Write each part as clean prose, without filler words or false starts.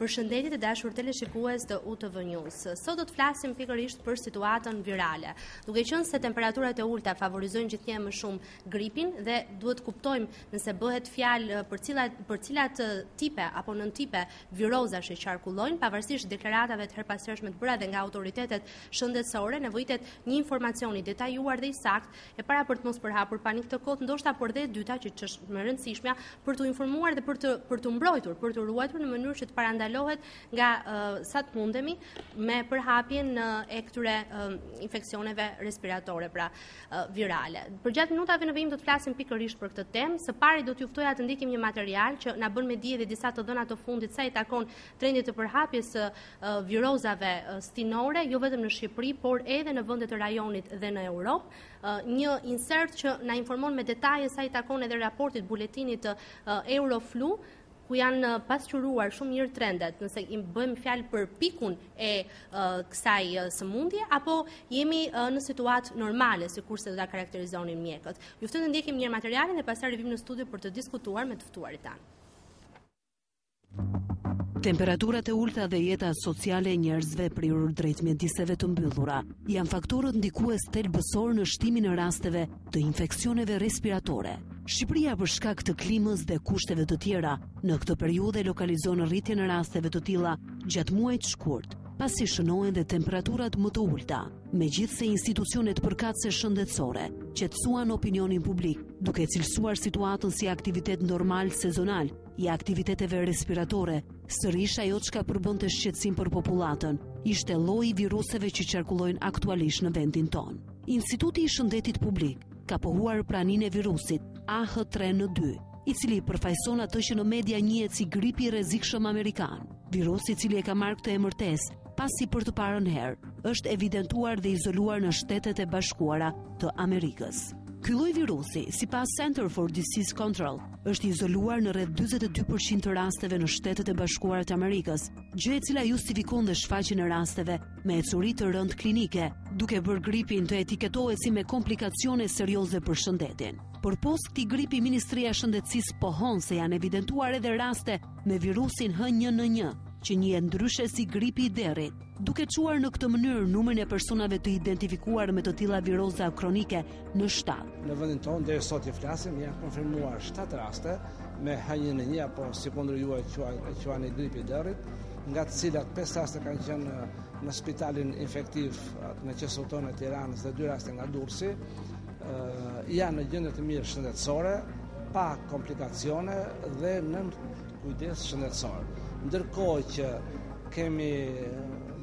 Përshëndetje të dashur teleshikues të UTV News. Sot do të flasim pikërisht për situatën virale. Duke qenë se temperaturat e ulta favorizojnë gjithnjë më shumë gripin dhe duhet kuptojmë nëse bëhet fjalë për cilat tipe apo nëntipe virozash që qarkullojnë, pavarësisht deklaratave të herpashershme të bëra dhe nga autoritetet shëndetësore, nevojitet një informacion i detajuar dhe i saktë e para për të mos përhapur panik të kotë, ndoshta por dhe e dyta që është më e rëndësishmja për të informuar dhe për të mbrojtur, për të ruajtur në mënyrë që të parandalohet nga sa të mundemi me përhapjen e këtyre infeksioneve respiratore, pra virale. Për gjatë minutave në vijim do të flasim pikërisht për këtë temë. Së pari do t'ju ftoja të ndikim një material që na bën me dije dhe disa të dhëna të fundit sa i takon trendit të përhapjes së virozave stinore, jo vetëm në Shqipëri, por edhe në vendet të rajonit dhe në Europë. Një insert që na informon me detaje sa i takon edhe raportit buletinit të Euroflu, ku janë pasqyruar shumë mirë trendet, nëse i bëjmë fjalë për pikun e kësaj sëmundje, apo jemi në situatë normale, sikurse do ta karakterizonin mjekët. Ju ftoj të ndjekim një materialin dhe pastaj rivim në studio për të diskutuar me të ftuarit tanë. Temperaturat e ulta dhe jeta sociale e njerëzve prirur drejt mjediseve të mbyllura janë faktorët ndikues thelbësor në shtimin e rasteve të infeksioneve respiratore. Shqipëria për shkak të klimës dhe kushteve të tjera në këtë periudhë lokalizon rritjen e rasteve të tilla gjatë muajit shkurt, pasi shënohen dhe temperaturat më të ulta. Megjithse institucionet përkatëse shëndetësore qetësuan opinionin publik duke cilësuar situatën si aktivitet normal sezonal i aktiviteteve respiratore, sërish ajo çka përbënte shqetësim për popullatën ishte lloji i viruseve që qarkullojnë aktualisht në vendin tonë. Instituti i Shëndetit Publik ka pohuar praninë e virusit AH3N2, i cili përfaqëson atë që në media njihet si gripi i rrezikshëm amerikan. Virusi i cili e ka marrë këtë emërtesë pasi për të parën herë është evidentuar dhe izoluar në Shtetet e Bashkuara të Amerikës. Ky lloj virusi, sipas Center for Disease Control, është izoluar në rreth 42% të rasteve në Shtetet e Bashkuara të Amerikës, gjë e cila justifikon dhe shfaqjen e rasteve me ecuri të rënd klinike, duke bërë gripin të etiketohet si me komplikacione serioze për shëndetin. Përpos këtij gripi, Ministria e Shëndetësisë pohon se janë evidentuar edhe raste me virusin H1N1, që njihet ndryshe si gripi i derrit, duke çuar në këtë mënyrë numrin e personave të identifikuar me të tilla viroza kronike në shtat. Në vendin tonë deri sot që flasim janë konfirmuar 7 raste me H1N1 apo sikundër juaj quajeni gripi i derrit, nga të cilat 5 raste kanë qenë në spitalin infektiv në qendrën tonë të Tiranës dhe 2 raste nga Durrësi. Janë në gjendje të mirë shëndetësore, pa komplikacione dhe nën kujdes shëndetësor. Ndërkohë që kemi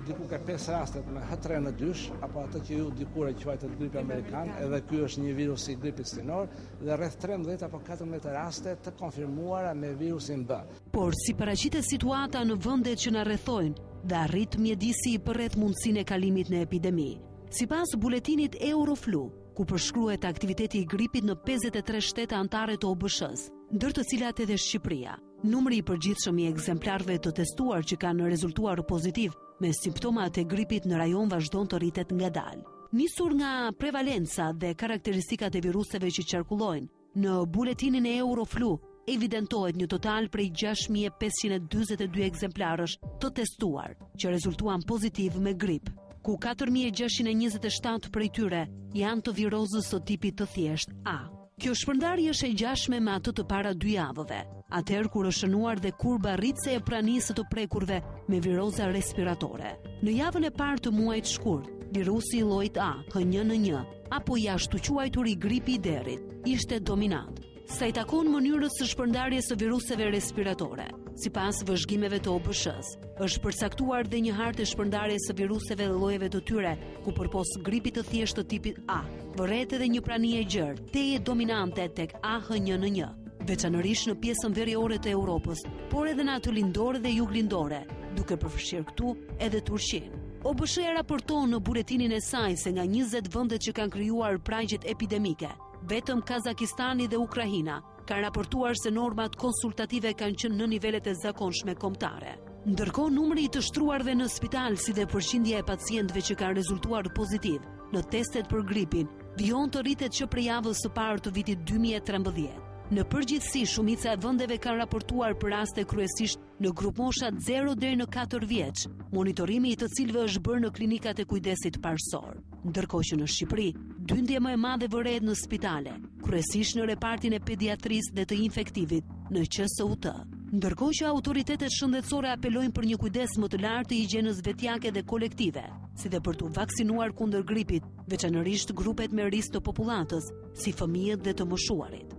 diku ka 5 raste me H3N2, apo atë që ju dikur e quajtet gripi amerikan, edhe ky është një virus i gripit stinor, dhe rreth 13 apo 14 raste të konfirmuara me virusin B. Por si paraqitet situata në vendet që na rrethojnë dhe arrit mjedisi për rreth mundësinë e kalimit në epidemi. Sipas buletinit Euroflu, ku përshkruhet aktiviteti i gripit në 53 shtete anëtare të OBSH-s, ndër të cilat edhe Shqipëria. Numri i përgjithshëm i ekzemplarëve të testuar që kanë rezultuar pozitiv me simptomat e gripit në rajon vazhdon të rritet ngadalë. Nisur nga prevalenca dhe karakteristikat e viruseve që qarkullojnë, në buletinin e Euroflu evidentohet një total prej 6542 ekzemplarësh të testuar që rezultuan pozitiv me grip, ku 4627 prej tyre janë të virozës së tipit të thjesht A. Kjo shpërndarje është e ngjashme me atë të para 2 javëve, atëherë kur është shënuar dhe kurba rritëse e pranisë të prekurve me viroza respiratore. Në javën e parë të muajit shkurt, virusi i llojit A, H1N1, apo jashtu quajtur i gripi i derrit, ishte dominant. Sa i takon mënyrës së shpërndarjes së viruseve respiratore, sipas vëzhgimeve të OBSH-s, është përcaktuar dhe një hartë e shpërndarjes së viruseve dhe llojeve të tyre, ku përpos gripit të thjeshtë të tipit A, vëret edhe një prani e gjerë, teje dominante tek H1N1, veçanërisht në pjesën veriore të Europës, por edhe në atë lindore dhe juglindore, duke përfshirë këtu edhe Turqinë. OBSH raporton në buletinin e saj se nga 20 vendet që kanë krijuar pragjet epidemike, vetëm Kazakistani dhe Ukraina kanë raportuar se normat konsultative kanë qenë në nivelet e zakonshme kombëtare. Ndërkohë numri i të shtruarve në spital si dhe përqindja e pacientëve që kanë rezultuar pozitiv në testet për gripin vijon të rritet që prej javës së parë të vitit 2013. Në përgjithësi, shumica e vendeve kanë raportuar për raste kryesisht në grup moshat 0 deri në 4 vjeç, monitorimi i të cilëve është bërë në klinikat e kujdesit parësor. Ndërkohë që në Shqipëri, dyndje më e madhe vërehet në spitale, kryesisht në repartin e pediatrisë dhe të infektivit në QSUT. Ndërkohë që autoritetet shëndetësore apelojnë për një kujdes më të lartë të higjienës vetjake dhe kolektive, si dhe për të vaksinuar kundër gripit, veçanërisht grupet me risk të popullatës, si fëmijët dhe të moshuarit.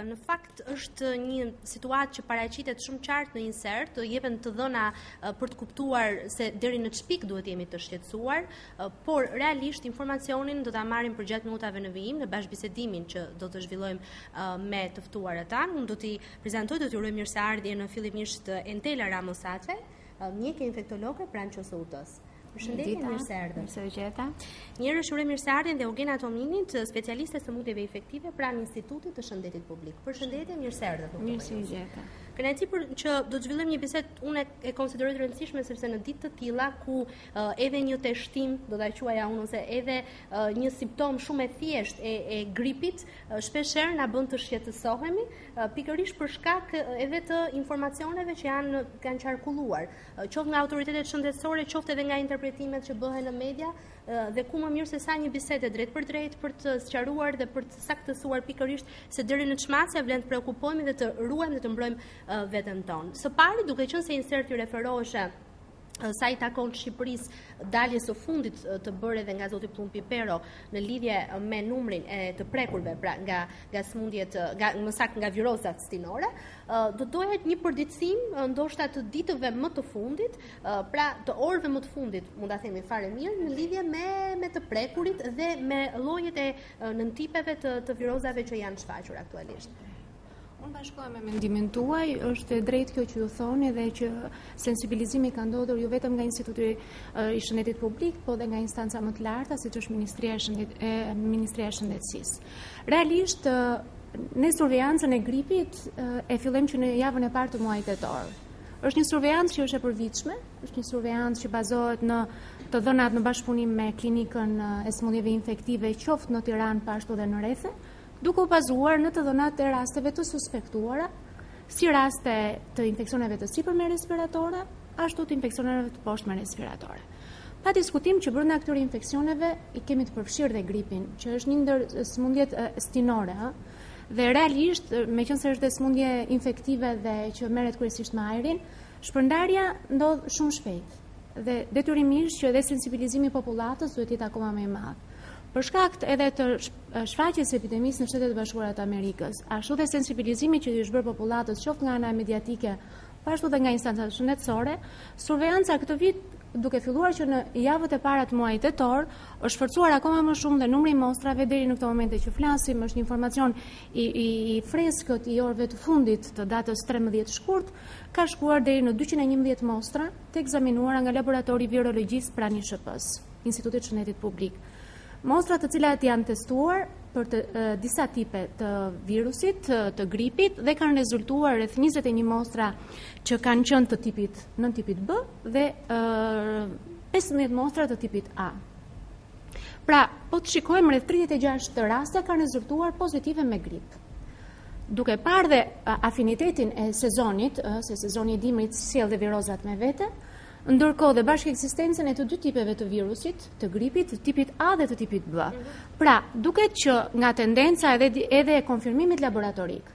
Në fakt është një situatë që paraqitet shumë qartë në insert, të jepen të dhëna për të kuptuar se deri në çpik duhet jemi të shqetësuar, por realisht informacionin do ta marrim për gjatë minutave në vijim në bashkëbisedimin që do të zhvillojmë me të ftuarët tanë. Unë do t'i prezantoj, do t'ju uroj mirëseardhje në fillimisht Entela Ramosate, mjeke infektologe pranë QSUT-s. Përshëndetje, mirëseardhje. Mirëseardhje. Njëherë shuroj mirëseardhjen dhe Eugenia Tominit, specialiste sëmundjeve infektive pranë Institutit të Shëndetit Publik. Përshëndetje, mirëseardhje. Mirëseardhje. Kënaqësi për që do të zhvillojmë një bisedë, unë e konsideroj të rëndësishme sepse në ditë të tilla ku edhe një teshtim, do ta quaja unë, ose edhe një simptom shumë e thjeshtë e gripit, shpeshherë na bën të shqetësohemi, pikërisht për shkak edhe të informacioneve që kanë qarkulluar, qoftë nga autoritetet shëndetësore, qoftë edhe nga interpretimet që bëhen në media, dhe ku më mirë se sa një bisede drejt për drejt për të sqaruar dhe për të saktësuar pikërisht se deri në çmasja vlen të preokupohemi dhe të ruajmë dhe të mbrojmë veten tonë. Së pari, duke qenë se inserti referoheshe sa i takon Shqipërisë daljes së fundit të bërë edhe nga zoti Plum Pipero në lidhje me numrin e të prekurve pra nga smundjet, më saktë nga virozat stinore, do doja një përditësim ndoshta të ditëve më të fundit, pra të orëve më të fundit, mund ta themi fare mirë, në lidhje me të prekurit dhe me llojet e nëntipeve të virozave që janë shfaqur aktualisht. Unë bashkohem me mendimin tuaj, është e drejtë kjo që ju thoni dhe që sensibilizimi ka ndodhur jo vetëm nga Instituti i Shëndetit Publik, po dhe nga instanca më të larta, siç është Ministria e Shëndetësisë. Realisht, ne survejancën e gripit e fillojmë që në javën e parë të muajit tetor. Është një survejancë që është e përvitshme, është një survejancë që bazohet në të dhënat në bashkëpunim me klinikën e sëmundjeve infektive, qoftë në Tiranë, po ashtu dhe në rrethe, duke u bazuar në të dhënat e rasteve të suspektuara, si raste të infeksioneve të sipërme respiratore, ashtu të infeksioneve të poshtme respiratore. Pa diskutim që brenda këtyre infeksioneve i kemi të përfshirë dhe gripin, që është një ndër sëmundjet stinore, dhe realisht, meqense është dhe sëmundje infektive dhe që merret kryesisht me ajrin, shpërndarja ndodh shumë shpejt. Dhe detyrimisht që edhe sensibilizimi i popullatës duhet të jetë akoma më i madh. Për shkak edhe të shfaqjes së epidemisë në Shtetet e Bashkuara të Amerikës, ashtu dhe sensibilizimi që i është bërë popullatës qoftë nga ana mediatike, po ashtu dhe nga instancat shëndetësore, survejanca këtë vit, duke filluar që në javët e para të muajit tetor, është forcuar akoma më shumë dhe numri i mostrave deri në këtë moment që flasim, është një informacion i freskët i orëve të fundit të datës 13 shkurt, ka shkuar deri në 211 mostra të ekzaminuara nga laboratori virologjisë pranë ISHP-s, Institutit të Shëndetit Publik. Mostrat të cilat janë testuar për disa tipe të virusit, të gripit, dhe kanë rezultuar rreth 21 mostra që kanë qenë të tipit nën tipit B dhe 15 mostra të tipit A. Pra, po të shikojmë rreth 36 të raste kanë rezultuar pozitive me grip. Duke parë dhe afinitetin e sezonit, se sezoni i dimrit sjell dhe virozat me vete, ndërkohë dhe bashkë eksistencën e të dy tipeve të virusit, të gripit, të tipit A dhe të tipit B. Pra, duket që nga tendenca edhe e konfirmimit laboratorik,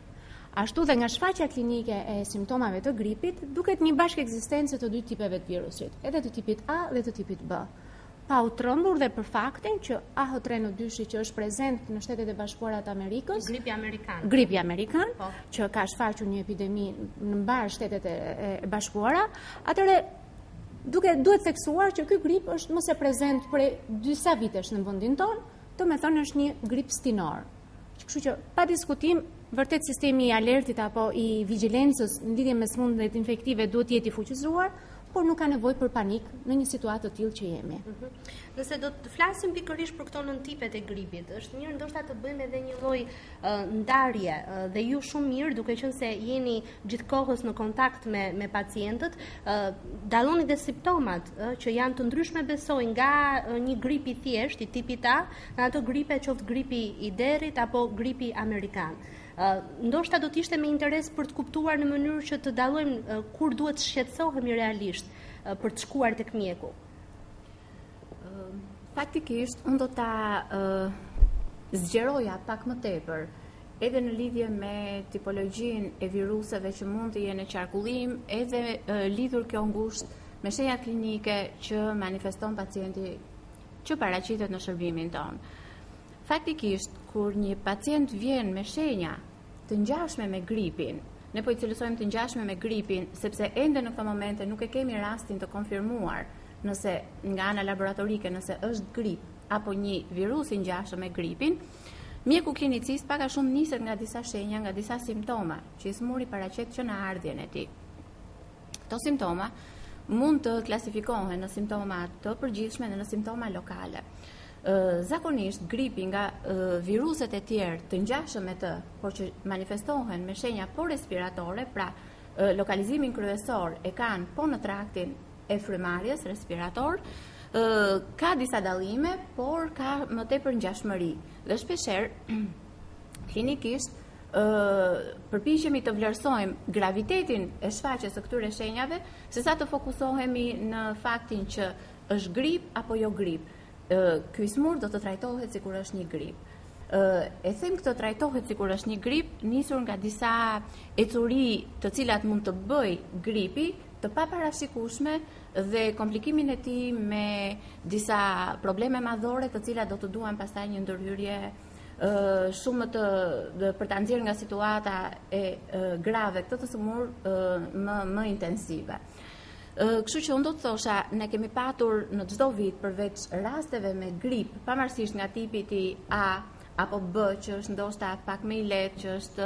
ashtu dhe nga shfaqja klinike e simptomave të gripit, duket një bashkë eksistencë të dy tipeve të virusit, edhe të tipit A dhe të tipit B. Pa u trembur dhe për faktin që AH3N2 që është prezent në Shtetet e Bashkuara të Amerikës, gripi amerikan, që ka shfaqur një epidemi në mbar Shtetet e Bashkuara, atëre duhet theksuar që ky grip është mos e prezent prej disa vitesh në vendin tonë, do të thonë është një grip stinor. Kështu që pa diskutim, vërtet sistemi i alertit apo i vigjilencës në lidhje me sëmundjet infektive duhet të jetë i fuqizuar, por nuk ka nevojë për panik në një situatë të tillë që jemi. Nëse do të flasim pikërisht për këto nën tipet e gripit, është mirë ndoshta të bëjmë edhe një lloj ndarje dhe ju shumë mirë, duke qenë se jeni gjithkohës në kontakt me pacientët, dalloni dhe simptomat që janë të ndryshme besoj nga një grip i thjesht, i tipit A, në ato gripe qoftë gripi i derit apo gripi amerikan. Ndoshta do të ishte me interes për të kuptuar në mënyrë që të dallojmë kur duhet të shqetësohemi realisht për të shkuar tek mjeku. Faktikisht, unë do ta zgjeroja pak më tepër, edhe në lidhje me tipologjinë e viruseve që mund të jenë në qarkullim, edhe lidhur kjo ngushtë me shenjat klinike që manifeston pacienti që paraqitet në shërbimin tonë. Faktikisht, kur një pacient vjen me shenja të ngjashme me gripin, ne po I cilësojmë të ngjashme me gripin, sepse ende në këtë momente nuk e kemi rastin të konfirmuar nëse nga ana laboratorike nëse është grip apo një virus I ngjashëm me gripin, mjeku klinicist pak a shumë niset nga disa shenja, nga disa simptoma që I smuri paraqet që në ardhjen e tij. Këto simptoma mund të klasifikohen në simptoma të përgjithshme dhe në simptoma lokale. Zakonisht gripi nga viruset e tjerë të ngjashëm me të, por që manifestohen me shenja po respiratore, pra lokalizimin kryesor e kanë po në traktin e frymarrjes respirator, ka disa dallime, por ka më tepër ngjashmëri. Dhe shpeshherë klinikisht përpiqemi të vlerësojmë gravitetin e shfaqjes së këtyre shenjave, sesa të fokusohemi në faktin që është grip apo jo grip. Ky smur do të trajtohet sikur është një grip. E them këtë trajtohet sikur është një grip, nisur nga disa ecuri të cilat mund të bëj gripi, të paparashikueshme dhe komplikimin e tij me disa probleme madhore të cilat do të duan pastaj një ndërhyrje shumë për ta nxjerrë nga situata e grave këtë të smur më intensive. Kështu që unë do të thosha, ne kemi patur në çdo vit përveç rasteve me grip, pavarësisht nga tipi I A apo B, që është ndoshta pak më I lehtë, që është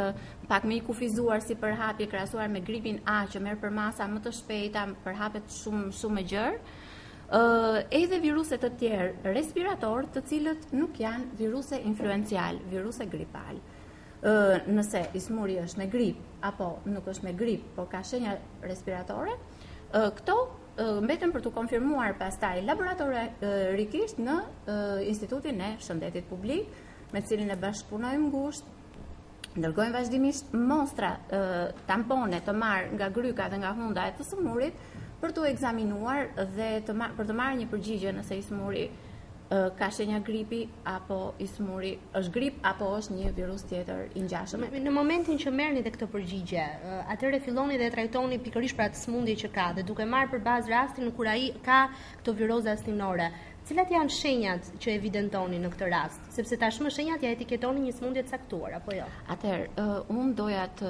pak më I kufizuar si përhapje krahasuar me gripin A që merr për masa më të shpejta, përhapet shumë më gjerë, edhe viruse të tjerë respirator, të cilët nuk janë viruse influencial, viruse gripal. Nëse I smuri është me grip apo nuk është me grip, por ka shenja respiratore, këto mbeten për të konfirmuar pastaj laboratorikisht në Institutin e Shëndetit Publik, me cilin e bashkëpunojmë ngushtë, ndërgojmë vazhdimisht mostra tampone të marrë nga gryka dhe nga hunda e të smurit për të ekzaminuar dhe për të marrë një përgjigje nëse I smuri ka shenja gripi apo I smuri është grip apo është një virus tjetër I ngjashëm. Në momentin që merrni dhe këtë përgjigje, atëherë filloni dhe trajtoni pikërisht për atë smundje që ka dhe duke marrë për bazë rastin kur ai ka këto viroza stinore. Cilat janë shenjat që evidentoni në këtë rast? Sepse tashmë shenjat ja etiketoni një smundje të caktuar apo jo? Atëherë, unë doja të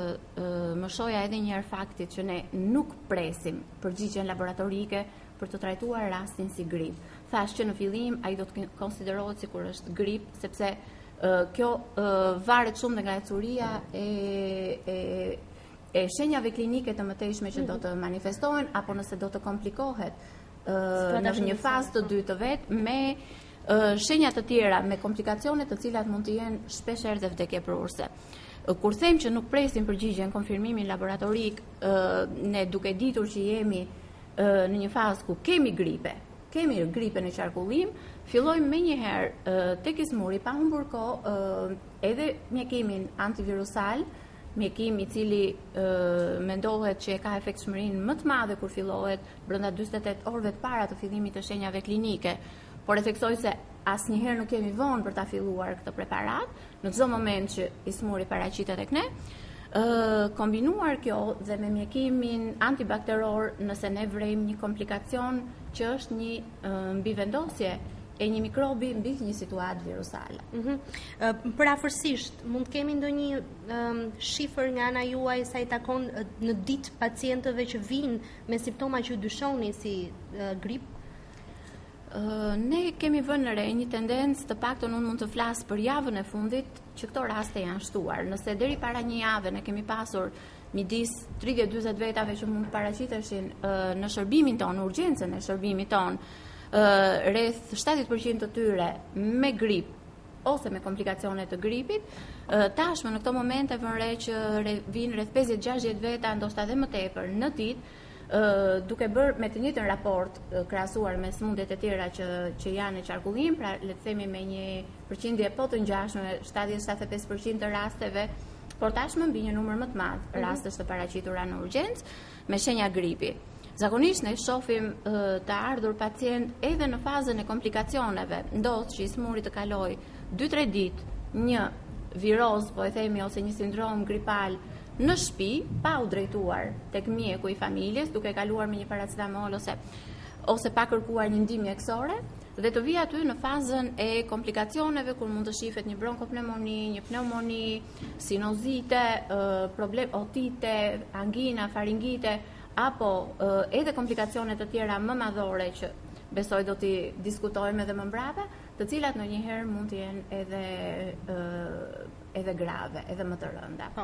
më shoja edhe një herë faktit që ne nuk presim përgjigjen laboratorike për të trajtuar rastin si grip. Thash që në fillim ai do të konsiderohet sikur është grip, sepse kjo varet shumë nga ecuria e shenjave klinike të mëtejshme që do të manifestohen apo nëse do të komplikohet në një fazë të dytë të vet me shenja të tjera, me komplikacione të cilat mund të jenë shpeshherë dhe vdekjeprurse. Kur them që nuk presim përgjigjen konfirmimin laboratorik, ne duke ditur që jemi në një fazë ku kemi gripe në qarkullim, fillojmë menjëherë tek I smuri pa humbur kohë edhe mjekimin antivirusal, mjekim I cili mendohet që ka efektshmërinë më të madhe kur fillohet brenda 48 orëve të para të fillimit të shenjave klinike, por e theksoj se asnjëherë nuk kemi vonë për ta filluar këtë preparat, në çdo moment që I smuri paraqitet tek ne. Kombinuar kjo dhe me mjekimin antibakteror, nëse ne vrejmë një komplikacion që është një mbivendosje e një mikrobi mbi një situatë virusale. Për afërsisht, mund të kemi ndonjë shifër nga ana juaj sa I takon në ditë pacientëve që vinë me simptoma që dyshoni si grip? Ne kemi vënë në re një tendencë, të paktën unë mund të flas për javën e fundit, që këto raste janë shtuar. Nëse deri para një jave ne kemi pasur midis 30-40 vetave që mund të paraqiteshin në shërbimin ton, urgjencën e shërbimit ton, rreth 70% të tyre me grip ose me komplikacione të gripit, tashmë në këto momente vën re që vinë rreth 50-60 veta, ndoshta edhe më tepër në ditë, duke bërë me të njëjtën raport krahasuar me sëmundjet e tjera që janë në qarkullim, pra le të themi me një përqindje po të ngjashme 70-75% të rasteve, por tashmë mbi një numër më të madh rastesh të paraqitura në urgjencë me shenja gripi. Zakonisht ne shohim të ardhur pacient edhe në fazën e komplikacioneve, ndodh që i smuri të kaloj 2-3 ditë një viroz, po e themi, ose një sindrom gripal në shtëpi, pa u drejtuar tek mjeku i familjes, duke kaluar me një paracetamol ose pa kërkuar një ndihmë mjekësore, dhe të vijë aty në fazën e komplikacioneve kur mund të shifet një bronkopneumoni, një pneumoni, sinozite, problem otite, angina, faringite, apo edhe komplikacione të tjera më madhore që besoj do t'i diskutojmë edhe më mbrapa, të cilat ndonjëherë mund të jenë edhe grave, edhe më të rënda. Po.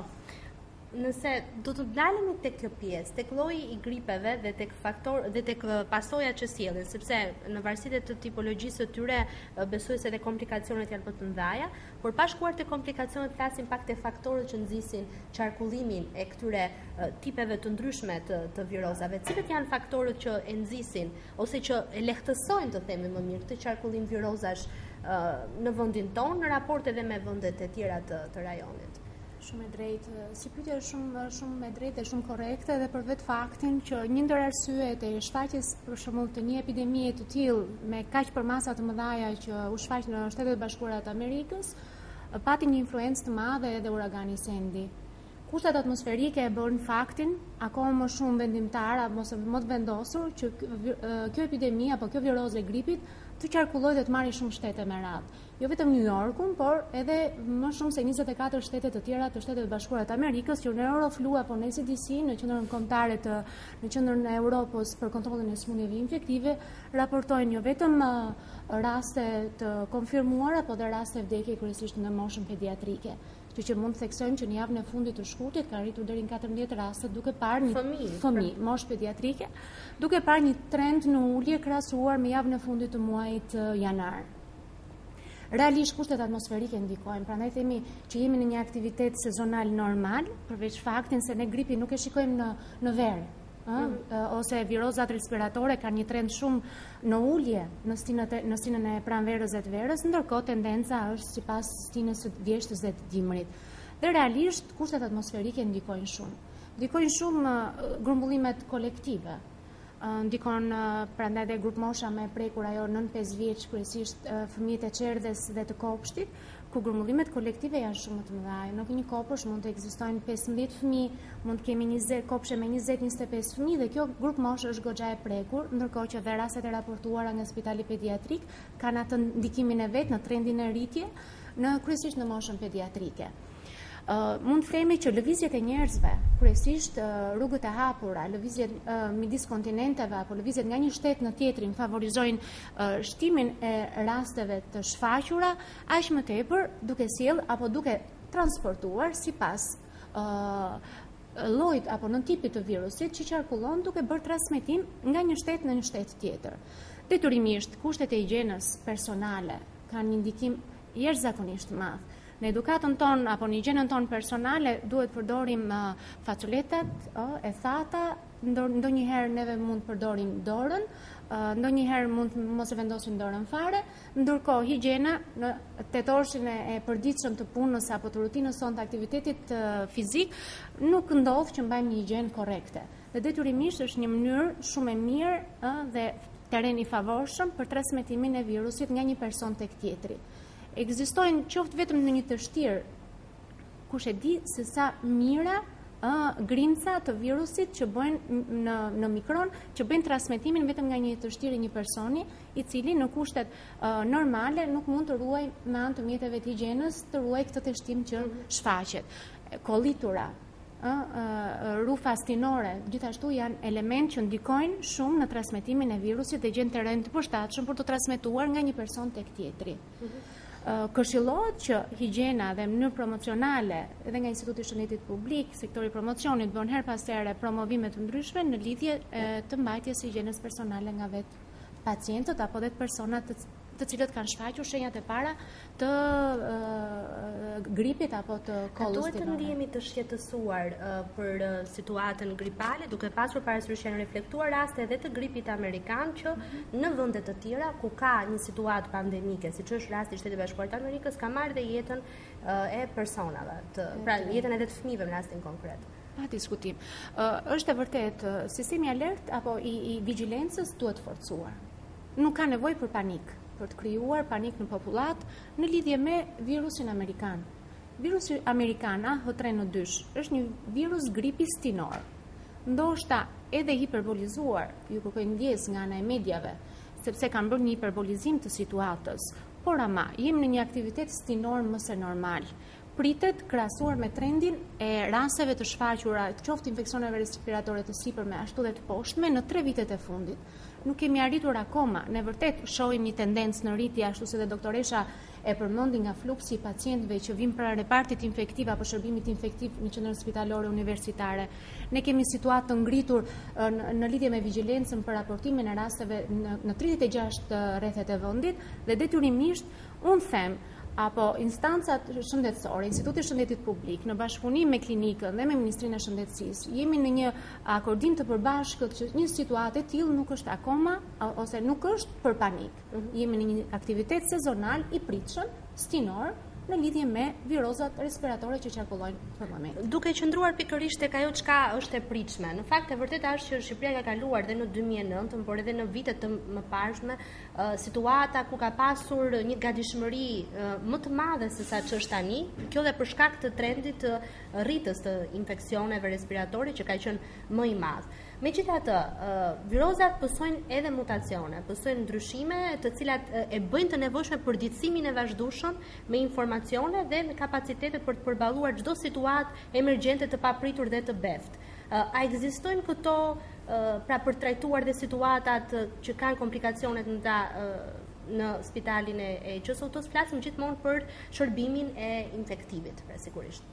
Nëse do të dalemi tek kjo pjesë, tek lloji i gripeve dhe tek tek pasojat që sjellin, sepse në varësi të tipologjisë së tyre besoj se edhe komplikacionet janë më të mëdha, por pa shkuar te komplikacionet flasim pak te faktorët që nxisin qarkullimin e këtyre tipeve të ndryshme të virozave. Cilët janë faktorët që e nxisin ose që e lehtësojnë, të themi më mirë, këtë qarkullim virozash në vendin tonë në raport edhe me vendet e tjera të rajonit? Shumë e drejtë, si pyetje shumë e drejtë dhe shumë korrekte, dhe për vetë faktin që një ndër arsyet e shfaqjes për shembull të një epidemie të tillë me kaq përmasa të mëdha që u shfaq në Shtetet Bashkuara të Amerikës, pati një influencë të madhe edhe uragani Sandy. Kushtet atmosferike e bën faktin akoma më shumë vendimtar apo më të vendosur që kjo epidemi apo kjo virozë e gripit të qarkullojë dhe të marrë shumë shtete me radhë. Jo vetëm New Yorkun, por edhe më shumë se 24 shtete të tjera të Shtetet Bashkuara të Amerikës, që në Euroflu apo në CDC, në qendrën kombëtare në qendrën e Europës për kontrollin e sëmundjeve infektive, raportojnë jo vetëm raste të konfirmuara, por edhe raste vdekje kryesisht në moshën pediatrike. Që mund të theksojmë që në javën e fundit të shkurtit ka arritur deri në 14 raste, duke parë një fëmijë moshë pediatrike, duke parë një trend në ulje krahasuar me javën e fundit të muajit janar. Realisht kushtet atmosferike ndikojnë, prandaj themi që jemi në një aktivitet sezonal normal, përveç faktin se ne gripin nuk e shikojmë në verë. Ose virozat respiratore kanë një trend shumë në ulje në stinën e pranverës dhe të verës, ndërkohë tendenca është sipas stinës së vjeshtës dhe të dimrit. Dhe realisht kushtet atmosferike ndikojnë shumë. Ndikojnë shumë grumbullimet kolektive. Ndikon prandaj dhe grup mosha me prekur ajo 9-5 vjeç, kryesisht fëmijët e çerdhes dhe të kopshtit, ku grumbullimet kolektive janë shumë më të mëdha. Në një kopësh mund të ekzistojnë 15 fëmijë, mund të kemi 20 kopshe me 20-25 fëmijë, dhe kjo grup moshë është goxha e prekur, ndërkohë që dhe rastet e raportuara nga spitali pediatrik kanë atë ndikimin e vet në trendin e rritje, kryesisht në moshën pediatrike. Mund të themi që lëvizjet e njerëzve, kryesisht rrugët e hapura, lëvizjet midis kontinenteve apo lëvizjet nga një shtet në tjetrin favorizojnë shtimin e rasteve të shfaqura, aq më tepër duke sjell apo duke transportuar sipas llojit apo në tipit të virusit që qarkullon, duke bërë transmetim nga një shtet në një shtet tjetër. Detyrimisht, kushtet e higjienës personale kanë një ndikim jashtëzakonisht të madh. Në edukatën tonë apo në higjienën tonë personale duhet përdorim facoletat e thata, ndonjëherë neve mund të përdorim dorën, ndonjëherë mund mos e vendosim dorën fare, ndërkohë higjiena në tetorshin e përditshëm të punës apo të rutinës sonë të aktivitetit fizik nuk ndodh që mbajmë një higjenë korrekte. Dhe detyrimisht është një mënyrë shumë e mirë dhe terren i favorshëm për transmetimin e virusit nga një person tek tjetri. Ekzistojnë qoftë vetëm në një të shtirë, kush e di se sa mira grimca të virusit që bëjnë në mikron, që bëjnë transmetimin vetëm nga një të shtirë një personi, i cili në kushtet normale nuk mund të ruaj me anë të mjeteve të higjienës, të ruaj këtë të shtim që shfaqet. Kollitura, rufa stinore, gjithashtu janë element që ndikojnë shumë në transmetimin e virusit dhe gjën terren të përshtatshëm për të transmetuar nga një person tek tjetri. Këshillohet që higjiena dhe mënyrë promocionale edhe nga Instituti i Shëndetit Publik, sektori promocionit bën her pas here promovime të ndryshme në lidhje të mbajtjes së higjienës personale nga vetë pacientët apo dhe personat të cilët kanë shfaqur shenjat e para të gripit apo të kollës. Duhet të ndihemi të shqetësuar për situatën gripale, duke pasur parasysh janë reflektuar raste edhe të gripit amerikan që në vende të tjera ku ka një situatë pandemike, siç është rasti i Shtetit Bashkuar të Amerikës, ka marrë dhe jetën e personave, pra jetën edhe të fëmijëve në rastin konkret. Pa diskutim. Është e vërtet, sistemi alert apo i vigjilencës duhet forcuar. Nuk ka nevojë për panik, për të krijuar panik në popullat në lidhje me virusin amerikan. Virusi amerikan H3N2 është një virus gripi stinor. Ndoshta edhe hiperbolizuar, ju kërkoj ndjes nga ana e mediave, sepse kanë bërë një hiperbolizim të situatës. Por ama, jemi në një aktivitet stinor më se normal. Pritet krahasuar me trendin e rasteve të shfaqura, qoftë infeksioneve respiratore të sipërme ashtu dhe të poshtme në 3 vitet e fundit. Nuk kemi arritur akoma, ne vërtet shohim një tendencë në rritje, ashtu se dhe doktoresha e përmendi nga fluksi i pacientëve që vijnë para repartit infektiv apo shërbimit infektiv në qendrën spitalore universitare. Ne kemi situatë të ngritur në lidhje me vigjilencën për raportimin e rasteve në 36 rrethet e vendit dhe detyrimisht unë them apo instancat shëndetësore, Instituti i Shëndetit Publik, në bashkëpunim me klinikën dhe me Ministrinë e Shëndetësisë, jemi në një akordim të përbashkët që një situatë e tillë nuk është akoma ose nuk është për panik. Jemi në një aktivitet sezonal i pritshëm, stinor, në lidhje me virozat respiratore që qarkullojnë për momentin. Duke qëndruar pikërisht tek ajo çka është e pritshme. Në fakt e vërteta është që Shqipëria ka kaluar dhe në 2009, por edhe në vitet të mëparshme, situata ku ka pasur një gatishmëri më të madhe se sa ç'është tani, kjo dhe për shkak të trendit të rritjes të infeksioneve respiratore që ka qenë më i madh. Megjithatë, virozat pësojnë edhe mutacione, pësojnë ndryshime të cilat e bëjnë të nevojshme përditësimin e vazhdueshëm me informacione dhe me kapacitetet për të përballuar çdo situatë emergjente të papritur dhe të beft. A ekzistojnë këto pra për trajtuar dhe situatat që kanë komplikacionet në spitalin e QSO-s, flasim gjithmonë për shërbimin e infektivit, pra sigurisht.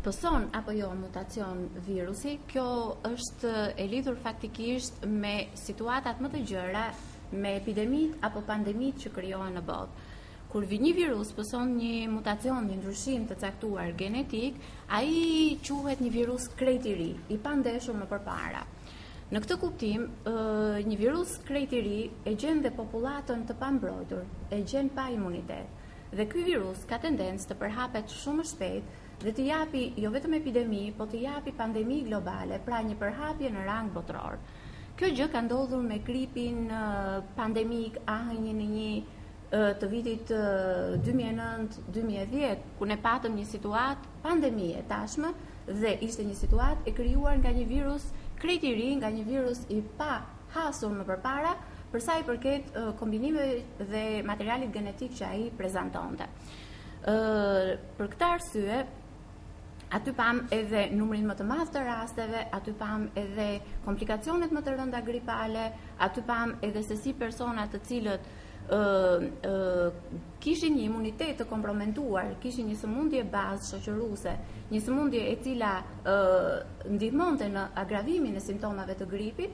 Pëson apo jo mutacion virusi, kjo është e lidhur faktikisht me situatat më të gjëra, me epidemit apo pandemit që krijohen në botë. Kur vi një virus pëson një mutacion, një ndryshim të caktuar genetik, ai quhet një virus krejt i ri, i pandeshur më përpara. Në këtë kuptim, një virus krejt i ri e gjen dhe popullatën të pambrojtur, e gjen pa imunitet. Dhe ky virus ka tendencë të përhapet shumë shpejt dhe të japi jo vetëm epidemi, po të japi pandemi globale, pra një përhapje në rang botror. Kjo gjë ka ndodhur me gripin pandemik AH1N1 të vitit 2009-2010, ku ne patëm një situatë pandemie tashmë dhe ishte një situatë e krijuar nga një virus krejt i ri, nga një virus i pa hasur më përpara, për sa i përket kombinimeve dhe materialit genetik që ai prezantonte. Për këtë arsye, aty pam edhe numrin më të madh të rasteve, aty pam edhe komplikacionet më të rënda gripale, aty pam edhe se si persona të cilët kishin një imunitet të kompromentuar, kishin një sëmundje bazë shoqëruese, një sëmundje e cila ndihmonte në agravimin e simptomave të gripit,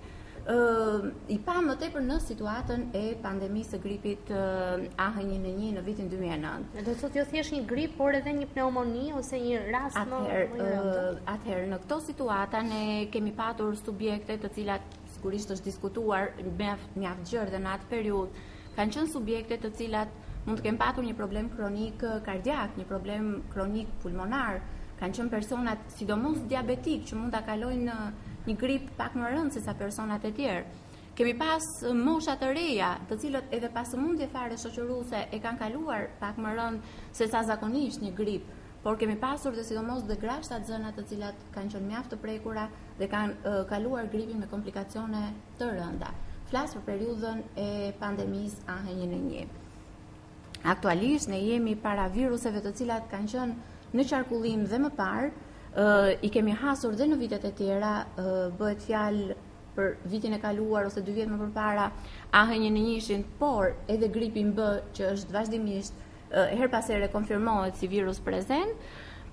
i pa më tepër në situatën e pandemisë së gripit AH1N1 në vitin 2009. Do të thotë jo thjesht një grip, por edhe një pneumoni ose një rast më i rëndë. Atëherë në këto situata ne kemi patur subjekte të cilat sigurisht është diskutuar mjaft gjerë dhe në atë periudhë kanë qenë subjekte të cilat mund të kenë patur një problem kronik kardiak, një problem kronik pulmonar, kanë qenë personat sidomos diabetik që mund ta kalojnë një grip pak më rëndë se sa personat e tjerë. Kemi pas mosha të reja, të cilët edhe pas sëmundje fare shoqëruese e kanë kaluar pak më rëndë se sa zakonisht një grip, por kemi pasur dhe sidomos dhe grashta zëna të cilat kanë qenë mjaft të prekura dhe kanë kaluar gripin me komplikacione të rënda. Flas për periudhën e pandemisë AH1N1. Aktualisht ne jemi para viruseve të cilat kanë qenë në qarkullim dhe më parë, i kemi hasur dhe në vitet e tjera, bëhet fjalë për vitin e kaluar ose 2 vjet më përpara AH1N1-shin, por edhe gripin B që është vazhdimisht her pas here konfirmohet si virus prezent,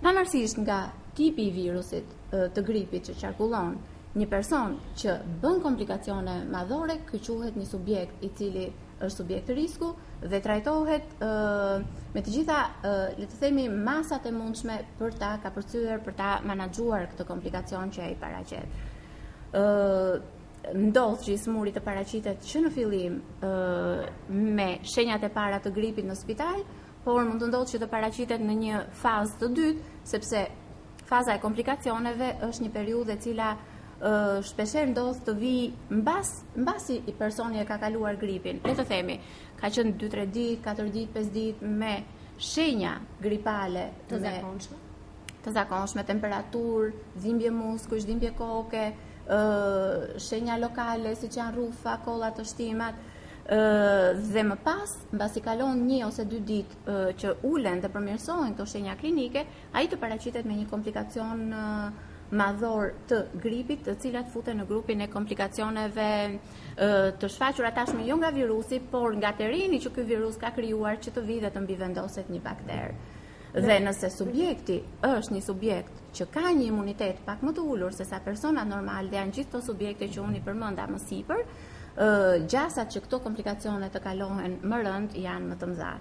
pavarësisht nga tipi i virusit të gripit që qarkullon një person që bën komplikacione madhore, ky quhet një subjekt i cili është subjekt të risku dhe trajtohet me të gjitha, le të themi, masat e mundshme për ta kapërcyer, për ta menaxhuar këtë komplikacion që ai paraqet. Ndodh që i smuri të paraqitet që në fillim me shenjat e para të gripit në spital, por mund të ndodhë që të paraqitet në një fazë të dytë, sepse faza e komplikacioneve është një periudhë e cila shpesher ndodh të vi mbasi i personi e ka kaluar gripin. Le të themi, ka qenë 2-3 ditë, 4 ditë, 5 ditë me shenja gripale të zakonshme, temperaturë, dhimbje muskush, dhimbje koke, shenja lokale siç janë rufa, kolla të shtimat, dhe më pas, mbasi kalon 1 ose 2 ditë që ulen dhe përmirësohen këto shenja klinike, ai të paraqitet me një komplikacion madhor të gripit, të cilat futen në grupin e komplikacioneve të shfaqura tashmë jo nga virusi, por nga terreni që ky virus ka krijuar që të vi dhe të mbivendoset një bakter. Dhe nëse subjekti është një subjekt që ka një imunitet pak më të ulur se sa persona normal, dhe janë gjithë këto subjekte që unë i përmenda më sipër, gjasat që këto komplikacione të kalohen më rënd janë më të mëdha.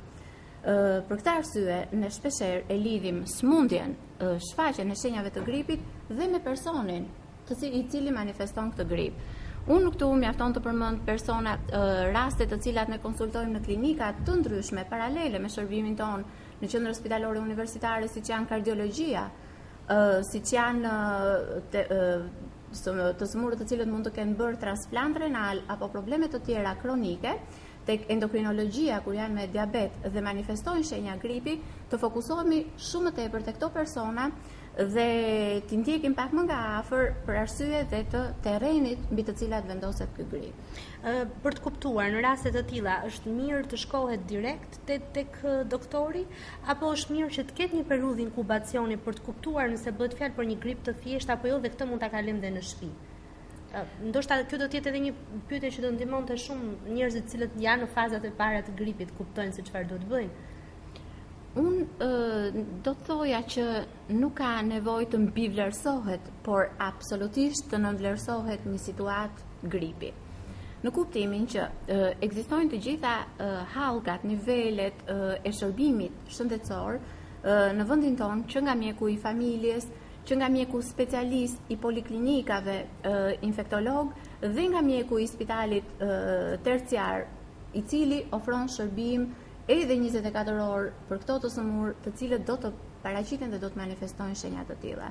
Për këtë arsye, ne shpesher e lidhim smundjen, shfaqjen e shenjave të gripit dhe me personin i cili manifeston këtë grip. Unë këtu mjafton të përmend persona, raste të cilat ne konsultojmë në klinika të ndryshme paralele me shërbimin ton në qendrën spitalore universitare, siç janë kardiologjia, siç janë të smurët të cilët mund të kenë bërë transplant renal apo probleme të tjera kronike, tek endokrinologjia, kur janë me diabet dhe manifestojnë shenja gripi, të fokusohemi shumë më tepër tek këto persona dhe t'i ndjekim pak më nga afër për arsye dhe të terrenit mbi të cilat vendoset ky grip. Për të kuptuar, në raste të tilla është mirë të shkohet direkt tek doktori, apo është mirë që të ketë një periudhë inkubacioni për të kuptuar nëse bëhet fjalë për një grip të thjeshtë apo jo, dhe këtë mund ta kalim dhe në shtëpi. Ndoshta kjo do të jetë edhe një pyetje që do ndihmonte shumë njerëzit të cilët janë në fazat e para të gripit, kuptojnë se çfarë do të bëjnë. Unë do të thoja që nuk ka nevojë të mbivlerësohet, por absolutisht të nënvlerësohet një situatë gripi. Në kuptimin që ekzistojnë të gjitha hallkat, nivelet e shërbimit shëndetësor në vendin tonë, që nga mjeku i familjes, që nga mjeku specialist i poliklinikave, infektolog, dhe nga mjeku i spitalit terciar, i cili ofron shërbim edhe 24 orë për këto të smur, të cilët do të paraqiten dhe do të manifestojnë shenja të tilla.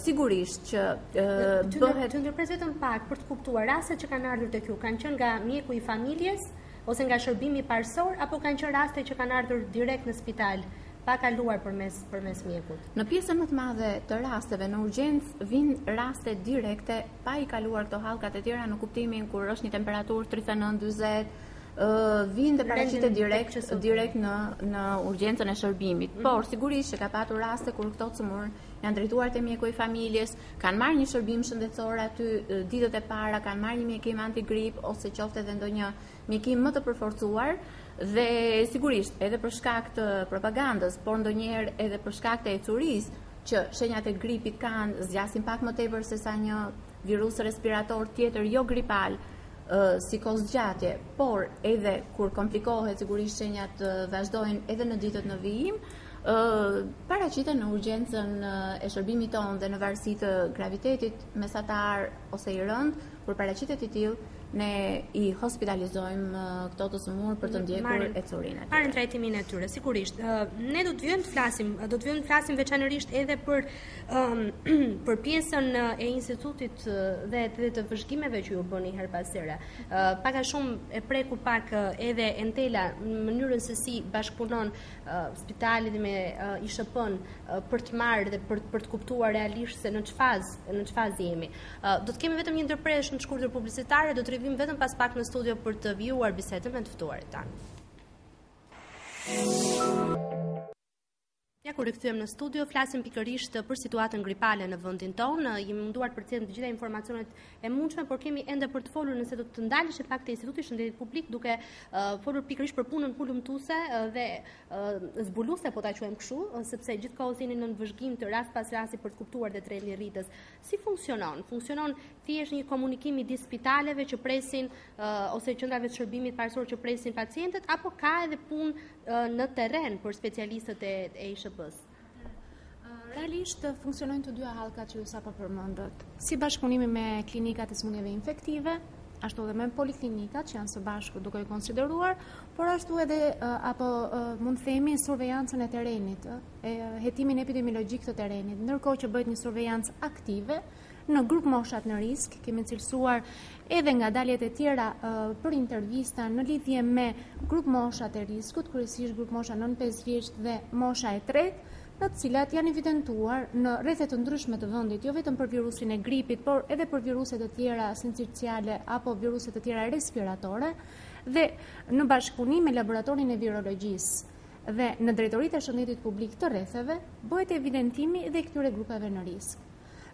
Sigurisht që bëhet të ndërpres vetëm pak për të kuptuar rastet që kanë ardhur tek ju, kanë qenë nga mjeku i familjes ose nga shërbimi parësor, apo kanë qenë raste që kanë ardhur direkt në spital, pa kaluar përmes mjekut? Në pjesën më të madhe të rasteve në urgjencë vinë raste direkte pa i kaluar këto hallkat e tjera, në kuptimin kur është një temperaturë 39-40, vinë dhe paraqitet direkt në urgjencën e shërbimit. Por sigurisht që ka patur raste kur këto cëmur janë drejtuar te mjeku i familjes, kanë marrë një shërbim shëndetësor aty ditët e para, kanë marrë një mjekim antigrip ose qoftë edhe ndonjë mjekim më të përforcuar, dhe sigurisht edhe për shkak të propagandës, por ndonjëherë edhe për shkak të ecurisë që shenjat e gripit kanë, zgjasin pak më tepër se sa një virus respirator tjetër jo gripal, si kozgjatje, por edhe kur komplikohet, sigurisht shenjat vazhdojnë edhe në ditët në vijim, paraqiten në urgjencën e shërbimit tonë dhe në varësi të gravitetit mesatar ose i rënd, kur paraqitet i tillë, ne i hospitalizojmë këto të smur për të ndjekur ecurinë. Marrin trajtimin e tyre, sigurisht. Ne do të vijmë të flasim veçanërisht edhe për pjesën e institutit dhe të vëzhgimeve që ju bëni her pas here. Pak a shumë e prekur pak edhe Entela në mënyrën se si bashkëpunon spitalit me ISHP-n për të marrë dhe për të kuptuar realisht se në çfazë jemi. Do të kemi vetëm një ndërprerje shumë të shkurtër publicitare, do të vim vetëm pas pak në studio për të vijuar bisedën me të ftuarit tanë. Ja kur rikthyem në studio, flasim pikërisht për situatën gripale në vendin tonë. Jemi munduar të përcjellim të gjitha informacionet e mundshme, por kemi ende për të folur nëse do të ndalesh në fakt te Instituti i Shëndetit Publik, duke folur pikërisht për punën hulumtuese dhe zbuluese, po ta quajmë kështu, sepse gjithkohë jeni në vëzhgim të rast pas rasti për të kuptuar dhe trendi i rritës. Si funksionon? Funksionon thjesht një komunikim midis spitaleve që presin ose qendrave të shërbimit parësor që presin pacientët, apo ka edhe punë në terren për specialistët e ISHB-s? Realisht funksionojnë të dyja hallkat që ju sapo përmendët. Si bashkëpunimi me klinikat e sëmundjeve infektive, ashtu edhe me poliklinikat që janë së bashku duke i konsideruar, por ashtu edhe mund të themi survejancën e terrenit, hetimin epidemiologjik të terrenit, ndërkohë që bëhet një survejancë aktive në grup moshat në risk. Kemi cilësuar edhe nga daljet e tjera për intervista në lidhje me grup moshat e riskut, kryesisht grup mosha nën 5 vjeç dhe mosha e tretë, në të cilat janë evidentuar në rrethet të ndryshme të vendit, jo vetëm për virusin e gripit, por edhe për viruset të tjera sinciciale apo viruset të tjera respiratore, dhe në bashkëpunim me laboratorin e virologjisë dhe në drejtoritë e shëndetit publik të rretheve, bëhet evidentimi dhe këtyre grupeve në risk.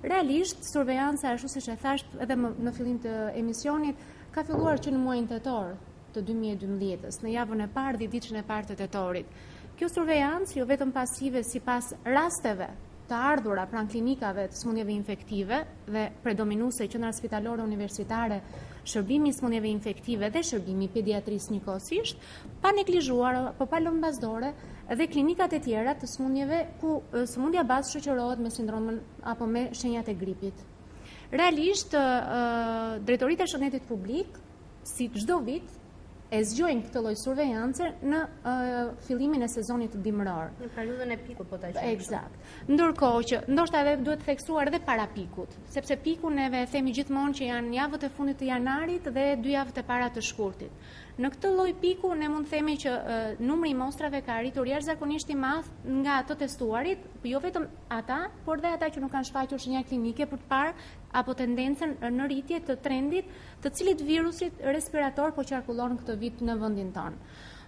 Realisht, survejanca, ashtu siç e thash edhe në fillim të emisionit, ka filluar që në muajin tetor të 2012-s, në javën e parë dhe ditën e parë të tetorit. Kjo survejancë jo vetëm pasive sipas rasteve të ardhura pranë klinikave të sëmundjeve infektive dhe predominuese qendra spitalore universitare, shërbimi i sëmundjeve infektive dhe shërbimi pediatrisë njëkohësisht, pa neglizhuar apo pa lënë bazdore dhe klinikat e tjera të sëmundjeve ku sëmundja bazë shoqërohet me sindromën apo me shenjat e gripit. Realisht, drejtoritë e shëndetit publik, si çdo vit, e zgjojnë këtë lloj survejancë në fillimin e sezonit dimëror. Në periudhën e pikut, po ta quajmë. Eksakt. Ndërkohë që ndoshta edhe duhet theksuar edhe para pikut, sepse piku neve e themi gjithmonë që janë javët e fundit të janarit dhe 2 javët e para të shkurtit. Në këtë lloj piku ne mund të themi që numri i mostrave ka arritur jashtëzakonisht i madh nga ato testuarit, jo vetëm ata, por dhe ata që nuk kanë shfaqur shenja klinike për të parë apo tendencën në rritje të trendit të cilit virusit respirator po qarkullon këtë vit në vendin tonë.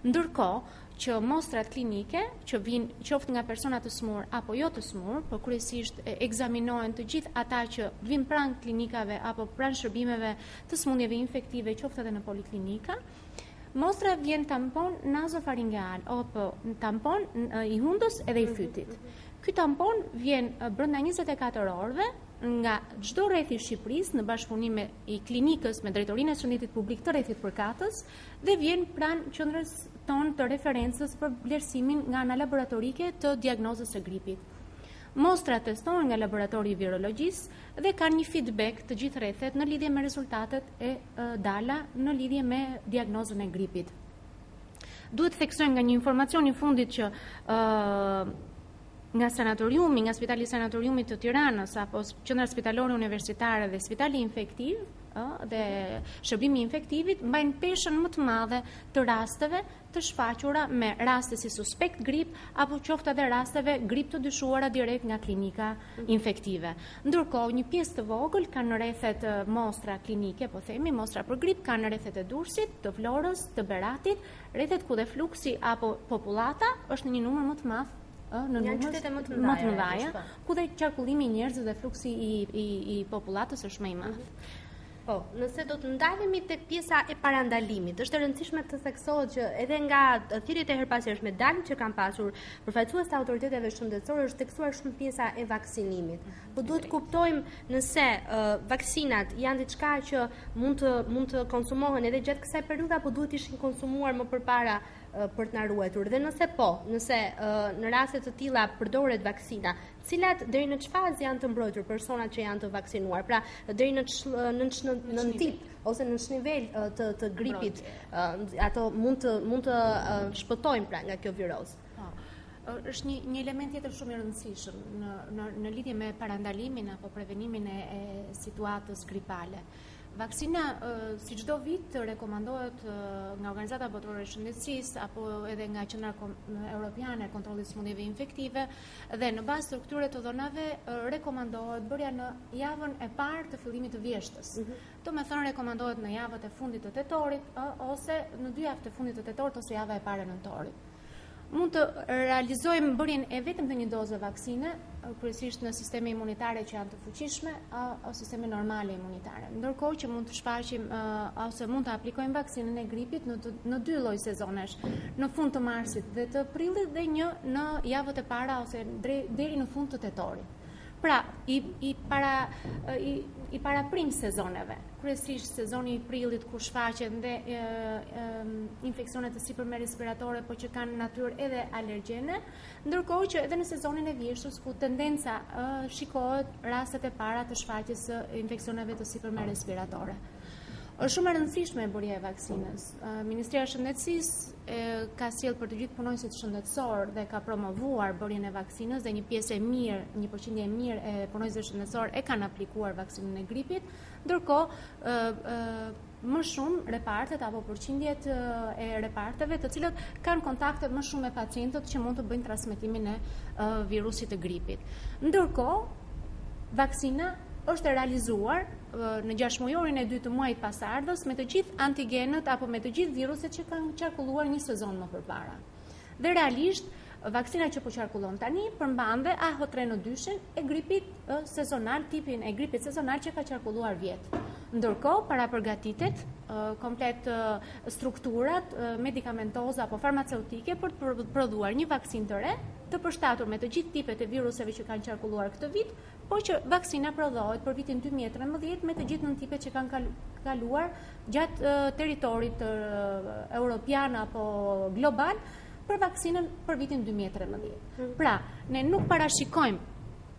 Ndërkohë që mostrat klinike që vijnë qoftë nga persona të smur apo jo të smur, por kryesisht ekzaminohen të gjithë ata që vijnë pranë klinikave apo pranë shërbimeve të sëmundjeve infektive, qoftë edhe në poliklinika. Mostra vjen tampon nazofaringeal apo tampon i hundës edhe i fytit. Ky tampon vjen brenda 24 orëve nga çdo rreth i Shqipërisë në bashkëpunim me i klinikës me drejtorinë e shëndetit publik të rrethit përkatës dhe vjen pranë qendrës tonë të referencës për vlerësimin nga ana laboratorike të diagnozës së gripit. Mostra testohen nga laboratori i virologjisë dhe kanë një feedback të gjithë rrethet në lidhje me rezultatet e dala në lidhje me diagnozën e gripit. Duhet theksojmë nga një informacion i fundit që nga sanatoriumi, nga Spitali Sanatoriumit të Tiranës apo qendra spitalore universitare dhe spitali infektiv dhe shërbimi infektivit mbajnë peshën më të madhe të rasteve të shfaqura me raste si suspekt grip apo qoftë edhe rasteve grip të dyshuara direkt nga klinika infektive. Ndërkohë, një pjesë të vogël kanë rrethet mostra klinike, po themi, mostra për grip kanë rrethet e Durrësit, të Florës, të Beratit, rrethet ku dhe fluksi apo popullata është në një numër më të madh në qytete më të mëdha, ku dhe qarkullimi i njerëzve dhe fluksi i popullatës është më i madh. Po, nëse do të ndalemi tek pjesa e parandalimit, është e rëndësishme të theksohet që edhe nga thirrjet e herpashershme dalit që kanë pasur përfaqësues të autoriteteve shëndetësore është theksuar shumë pjesa e vaksinimit. Po duhet kuptojmë nëse vaksinat janë diçka që mund të konsumohen edhe gjatë kësaj periudhe apo duhet ishin konsumuar më përpara për të na ruajtur. Dhe nëse nëse në raste të tilla përdoret vaksina, cilat deri në çfarë janë të mbrojtur personat që janë të vaksinuar, pra deri në tip ose në nivel të gripit, ato mund të shpëtojnë pra nga kjo virus. Është një element tjetër shumë i rëndësishëm në lidhje me parandalimin apo prevenimin e situatës gripale. Vaksina, si çdo vit, rekomandohet nga Organizata Botërore e Shëndetësisë apo edhe nga Qendra Europiane e Kontrollit të Sëmundjeve Infektive dhe në bazë të këtyre të dhënave rekomandohet bërja në javën e parë të fillimit të vjeshtës. Do të thonë rekomandohet në javët e fundit të tetorit ose në 2 javët e fundit të tetorit ose java e parë e nëntorit. mund të realizojmë bërjen e vetëm të një doze vaksine, kryesisht në sisteme imunitare që janë të fuqishme, o sisteme normale imunitare. Ndërkohë që mund të shfaqim ose mund të aplikojmë vaksinën e gripit në 2 lloj sezonesh, në fund të marsit dhe të prillit dhe një në javët e para ose deri në fund të tetorit. Pra, i para prim sezoneve, kryesisht sezoni i prillit ku shfaqen dhe infeksionet të sipërme respiratore, po që kanë natyrë edhe alergjene, ndërkohë që edhe në sezonin e vjeshtës ku tendenca shikohet rastet e para të shfaqjes së infeksioneve të sipërme respiratore. Është shumë e rëndësishme e bërja e vaksinës. Ministria e Shëndetësisë ka sjellë për të gjithë punonjësit shëndetësor dhe ka promovuar bërjen e vaksinës dhe një pjesë e mirë, një përqindje e mirë e punonjësve shëndetësor e kanë aplikuar vaksinën e gripit, ndërkohë më shumë repartet apo përqindjet e reparteve të cilët kanë kontakte më shumë me pacientët që mund të bëjnë transmetimin e virusit të gripit. Ndërkohë, vaksina është e realizuar në 6 mujorin e 2 të muajit pasardhës me të gjithë antigenët apo me të gjithë viruset që kanë qarkulluar një sezon më përpara. Dhe realisht, vaksina që po qarkullon tani përmban dhe AH3N2 e gripit sezonal, tipin e gripit sezonal që ka qarkulluar vjet. Ndërkohë, para përgatitet komplet strukturat medikamentoze apo farmaceutike për të prodhuar një vaksinë të re, të përshtatur me të gjithë tipet e viruseve që kanë qarkulluar këtë vit, por që vaksina prodhohet për vitin 2013 me të gjithë nën tipet që kanë kaluar gjatë teritorit europian apo global për vaksinën për vitin 2013. Pra, ne nuk parashikojmë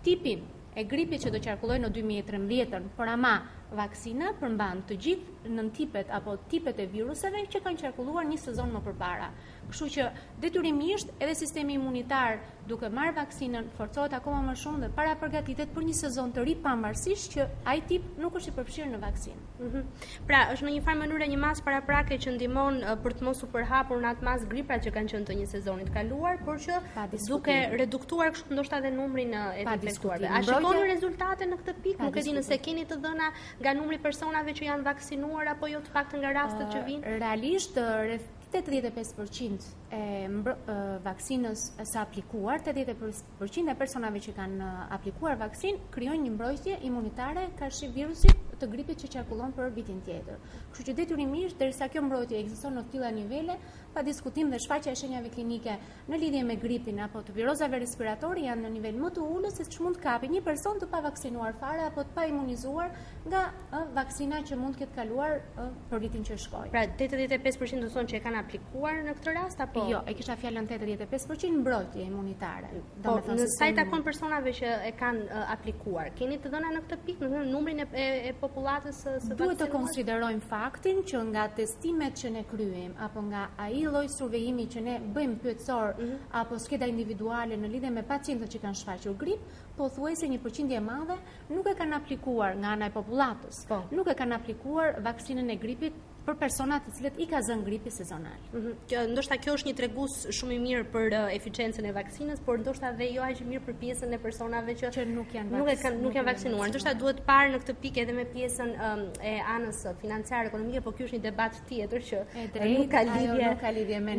tipin e gripit që do qarkullojë në 2013, por ama vaksina përmban të gjithë nën tipet apo tipet e viruseve që kanë qarkulluar një sezon më përpara. Kështu që detyrimisht edhe sistemi imunitar duke marrë vaksinën forcohet akoma më shumë dhe para përgatitet për një sezon të ri pavarësisht që ai tip nuk është i përfshirë në vaksinë. Pra, është në një farë mënyrë një masë paraprake që ndihmon për të mos u përhapur në atë masë griprat që kanë qenë të një sezoni të kaluar, por që duke reduktuar kështu ndoshta edhe numrin e infektuarve. A shikoni rezultate në këtë pikë? Nuk e di nëse keni të dhëna nga numri personave që janë vaksinuar apo jo, të paktën nga rastet që vinë. Realisht, rreth 85% e vaksinës së aplikuar, 80% e personave që kanë aplikuar vaksinë krijojnë një mbrojtje imunitare kundër virusit të gripit që qarkullon për vitin tjetër. Kështu që detyrimisht derisa kjo mbrojtje ekziston në të tilla nivele, pa diskutim dhe shfaqja e shenjave klinike në lidhje me gripin apo të virozave respiratorë janë në nivel më të ulët se ç'mund të kapi një person të pavaksinuar fare apo të pa imunizuar nga vaksina që mund të ketë kaluar për vitin që shkoi. Pra 85% do thonë që e kanë aplikuar në këtë rast apo? Jo, e kisha fjalën 85% mbrojtje imunitare. Po, në sa i takon personave që e kanë aplikuar, keni të dhëna në këtë pikë, në numrin e popullatës së vaksinuar? Duhet të konsiderojmë faktin që nga testimet që ne kryejm apo nga ai lloj survejimi që ne bëjmë pyetësor apo skeda individuale në lidhje me pacientët që kanë shfaqur grip, pothuajse një përqindje e madhe nuk e kanë aplikuar nga ana e popullatës. Nuk e kanë aplikuar vaksinën e gripit për persona të cilët i ka zënë gripi sezonal. Ndoshta kjo është një tregues shumë i mirë për eficiencën e vaksinës, por ndoshta edhe jo aq i mirë për pjesën e personave që nuk janë vaksinuar. Ndoshta duhet parë në këtë pikë edhe me pjesën e anës financiare ekonomike, por ky është një debat tjetër që nuk ka lidhje me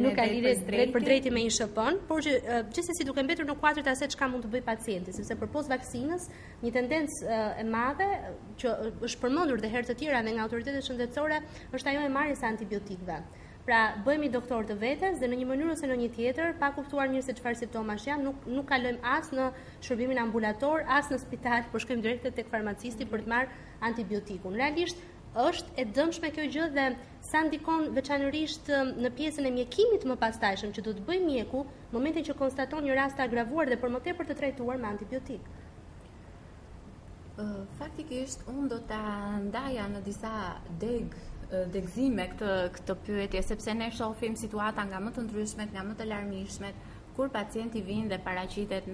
për drejti me ISHP-n, por që gjithsesi duke mbetur në kuadrin e asaj çka mund të bëj pacienti, sepse përpos vaksinës një tendencë e madhe që është përmendur dhe herë të tjera edhe nga autoritetet shëndetësore është ajo e marrjes së antibiotikëve. Pra, bëhemi doktor të vetes dhe në një mënyrë ose në një tjetër, pa kuptuar mirë se çfarë simptomash janë, nuk kalojmë as në shërbimin ambulator, as në spital, por shkojmë drejt tek farmacisti për të marrë antibiotikun. Realisht është e dëmshme kjo gjë dhe sa ndikon veçanërisht në pjesën e mjekimit më pastajshëm që do të bëjë mjeku në momentin që konstaton një rast të agravuar dhe për më tepër të trajtuar me antibiotik. Faktikisht unë do ta ndaja në disa degëzime këtë pyetje, sepse ne shohim situata nga më të ndryshmet, nga më të larmishmet, kur pacienti vjen dhe paraqitet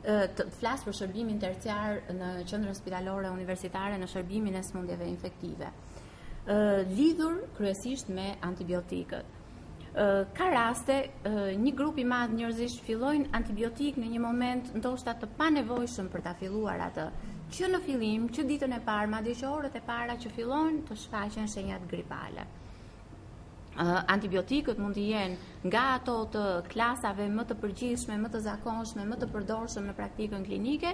të flas për shërbimin terciar në qendrën spitalore universitare në shërbimin e sëmundjeve infektive, lidhur kryesisht me antibiotikët. Ka raste një grup i madh njerëzish fillojnë antibiotik në një moment ndoshta të panevojshëm për ta filluar atë, që në fillim, që ditën e parë, madje që orët e para që fillojnë të shfaqen shenjat gripale. Antibiotikët mund të jenë nga ato të klasave më të përgjithshme, më të zakonshme, më të përdorshëm në praktikën klinike,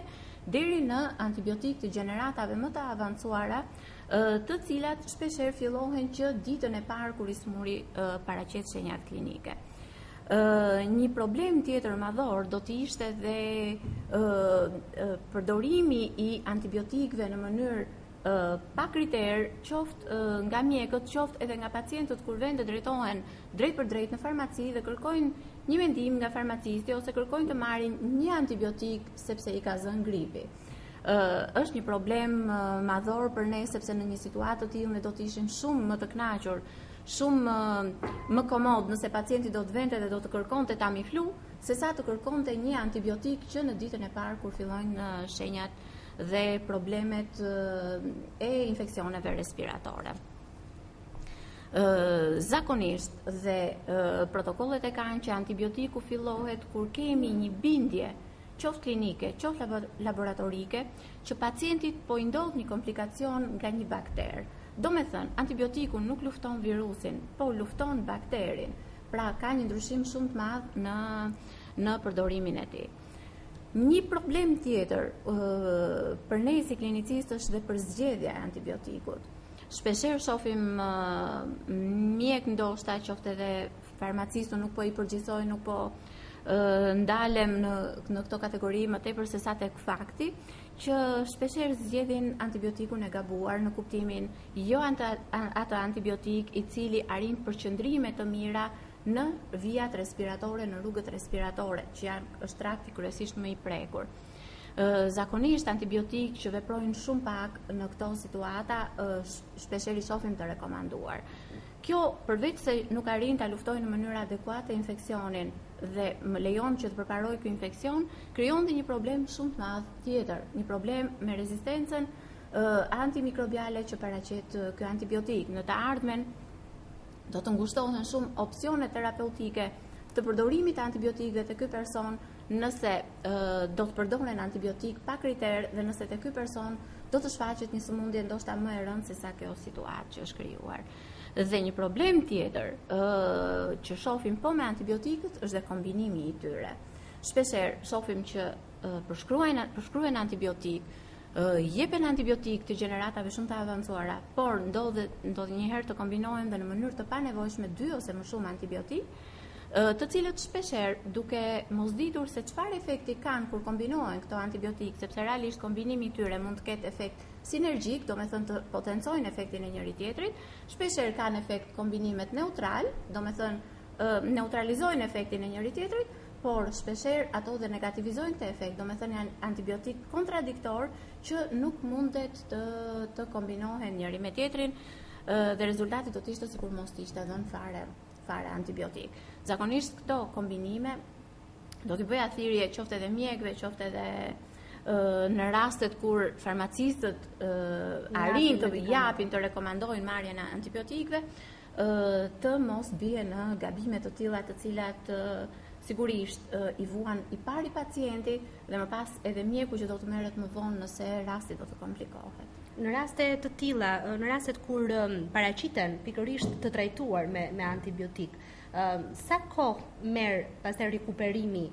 deri në antibiotikë të gjeneratave më të avancuara, të cilat shpeshherë fillohen që ditën e parë kur i smuri paraqet shenjat klinike. Një problem tjetër madhor do të ishte dhe përdorimi i antibiotikëve në mënyrë pa kriter, qoftë nga mjekët, qoftë edhe nga pacientët kur vendet drejtohen drejt për drejt në farmaci dhe kërkojnë një mendim nga farmacisti ose kërkojnë të marrin një antibiotik sepse i ka zënë gripi. Është një problem madhor për ne sepse në një situatë të tillë ne do të ishim shumë më të kënaqur, shumë më komod nëse pacienti do të vente dhe do të kërkonte Tamiflu, sesa të kërkonte një antibiotik që në ditën e parë kur fillojnë shenjat dhe problemet e infeksioneve respiratore. Zakonisht dhe protokollet e kanë që antibiotiku fillohet kur kemi një bindje qoftë klinike, qoftë laboratorike, që pacientit po i ndodh një komplikacion nga një bakter. Do me thënë, antibiotiku nuk lufton virusin, po lufton bakterin, pra ka një ndryshim shumë të madh në përdorimin e tij. Një problem tjetër për ne si klinicistë është dhe përzgjedhja e antibiotikut. Shpeshherë shohim mjek ndoshta qoftë edhe farmacistu nuk po i përgjithsoj, nuk po ndalem në këto kategori më tepër se sa tek fakti, që shpeshherë zgjedhin antibiotikun e gabuar në kuptimin jo atë antibiotik i cili arrin përqendrime të mira në vijat respiratore, në rrugët respiratore, që është trakti kryesisht më i prekur. Zakonisht antibiotik që veprojnë shumë pak në këto situata shpeshherë i shohim të rekomanduar. Kjo përveç se nuk arrin ta luftojë në mënyrë adekuate infeksionin dhe më lejon që të përparoj ky infeksion, krijon dhe një problem shumë të madh tjetër, një problem me rezistencën antimikrobiale që paraqet ky antibiotik. Në të ardhmen do të ngushtohen shumë opsione terapeutike të përdorimit të antibiotikëve të ky person nëse do të përdoren antibiotik pa kriter dhe nëse te ky person do të shfaqet një sëmundje ndoshta më e rëndë se sa kjo situatë që është krijuar. Dhe një problem tjetër që shohim po me antibiotikët është dhe kombinimi i tyre. Shpeshherë shohim që përshkruajnë antibiotik, jepen antibiotik të gjeneratave shumë të avancuara, por ndodh një herë të kombinohen dhe në mënyrë të panevojshme 2 ose më shumë antibiotik, të cilët shpeshherë duke mos ditur se çfarë efekti kanë kur kombinohen këto antibiotik, sepse realisht kombinimi i tyre mund të ketë efekt sinergjik, do me thënë të potencojnë efektin e njëri tjetrit, shpeshherë kanë efekt kombinimet neutral, do me thënë neutralizojnë efektin e njëri tjetrit, por shpeshherë ato dhe negativizojnë këtë efekt, do me thënë janë antibiotik kontradiktor që nuk mundet të kombinohen njëri me tjetrin dhe rezultati do të ishte sikur mos të ishte dhënë fare antibiotik. Zakonisht këto kombinime do t'i bëja thirrje qoftë edhe mjekëve, qoftë edhe në rastet kur farmacistët arrin të japin, të rekomandojnë marrjen e antibiotikëve, të mos bie në gabime të tilla të cilat sigurisht i vuan i pari pacienti dhe më pas edhe mjeku që do të merret më vonë nëse rasti do të komplikohet. Në raste të tilla, në rastet kur paraqiten pikërisht të trajtuar me antibiotik, sa kohë merr pastaj rikuperimi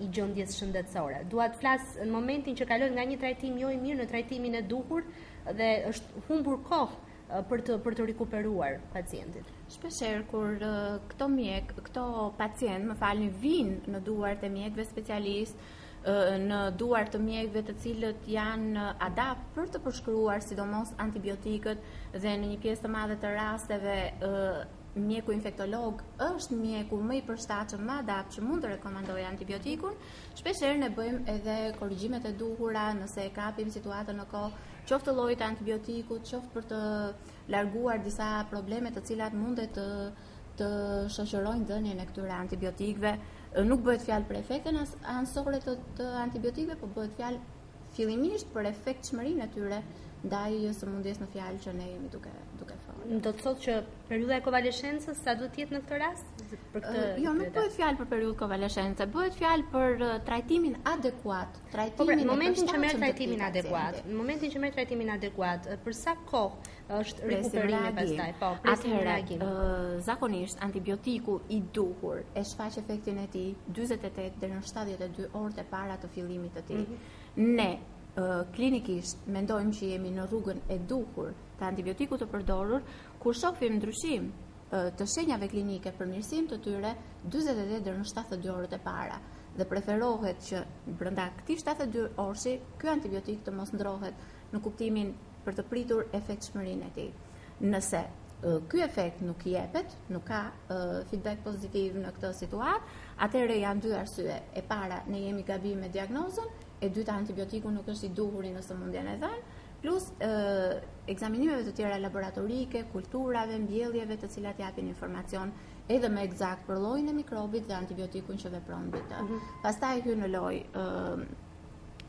i gjendjes shëndetësore? Dua të flas në momentin që kalon nga një trajtim jo i mirë në trajtimin e duhur dhe është humbur kohë për të rikuperuar pacientit. Shpeshherë kur këto pacient, më falni, vinë në duart e mjekëve specialist, në duart të mjekëve të cilët janë adapt për të përshkruar sidomos antibiotikët dhe në një pjesë të madhe të rasteve mjeku infektolog është mjeku më i përshtatshëm, më adapt që mund të rekomandojë antibiotikun. Shpeshherë ne bëjmë edhe korrigjimet e duhura nëse e kapim situatën në kohë, qoftë llojit të antibiotikut, qoftë për të larguar disa probleme të cilat mundet të shoqërojnë dhënien e këtyre antibiotikëve. Nuk bëhet fjalë për efektin anësore të antibiotikëve, por bëhet fjalë fillimisht për efektshmërinë e tyre ndaj sëmundjes në fjalë që ne jemi duke folur. Do të thotë që periudha e konvaleshencës sa duhet të jetë në këtë rast? Jo, nuk bëhet fjalë për periudhë konvaleshence, bëhet fjalë për trajtimin adekuat, në momentin që merr trajtimin adekuat, për sa kohë është rikuperimi pastaj? Po, atëherë zakonisht antibiotiku i duhur e shfaq efektin e tij 48 deri në 72 orë e para të fillimit të tij. Ne klinikisht mendojmë që jemi në rrugën e duhur të antibiotikut të përdorur, kur shohim ndryshim të shenjave klinike për mirësim të tyre 48 deri në 72 orët e para. Dhe preferohet që brenda këtij 72 orëshi ky antibiotik të mos ndrohet në kuptimin për të pritur efektshmërinë e tij. Nëse ky efekt nuk jepet, nuk ka feedback pozitiv në këtë situatë, atëherë janë dy arsye. E para, ne jemi gabim me diagnozën, e dyta, antibiotiku nuk është i duhur në sëmundjen e dhënë, plus ekzaminimeve të tjera laboratorike, kulturave, mbjelljeve të cilat japin informacion edhe më eksakt për llojin e mikrobit dhe antibiotikun që vepron mbi të. Pastaj hyn në lojë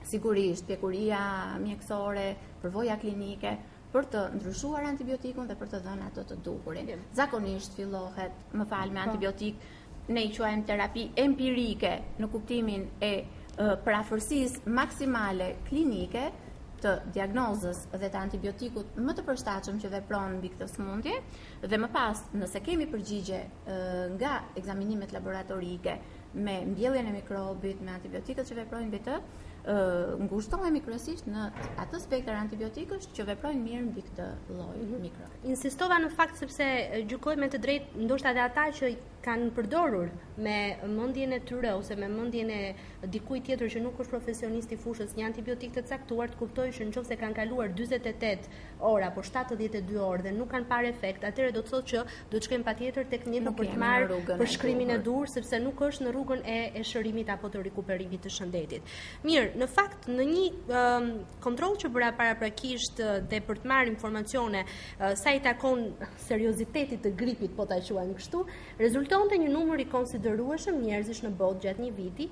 sigurisht pjekuria mjekësore, përvoja klinike për të ndryshuar antibiotikun dhe për të dhënë ato të duhurin. Zakonisht fillohet, me antibiotik, ne i quajmë terapi empirike në kuptimin e parafërsisë maksimale klinike të diagnozës dhe të antibiotikut më të përshtatshëm që vepron mbi këtë sëmundje, dhe më pas, nëse kemi përgjigje nga ekzaminimet laboratorike me mbjelljen e mikrobit, me antibiotikët që veprojnë mbi të, ngushtohemi kryesisht në atë spektër antibiotikësh që veprojnë mirë mbi këtë lloj mikrobi. Insistova në fakt sepse gjykoj me të drejtë ndoshta edhe ata që kanë përdorur me mendjen e tyre ose me mendjen e dikujt tjetër që nuk është profesionist i fushës një antibiotik të caktuar, të kuptojnë që nëse kanë kaluar 48 orë apo 72 orë dhe nuk kanë parë efekt, atëherë do të thotë që do të shkojmë patjetër tek mjeku për të marrë përshkrimin e dur, sepse nuk është në rrugën e shërimit apo të rikuperimit të shëndetit. Mirë, në fakt në një kontroll që bëra paraprakisht dhe për të marrë informacione sa i takon seriozitetit të gripit, po ta quajmë kështu, rezultonte një numër i konsiderueshëm njerëzish në botë gjatë një viti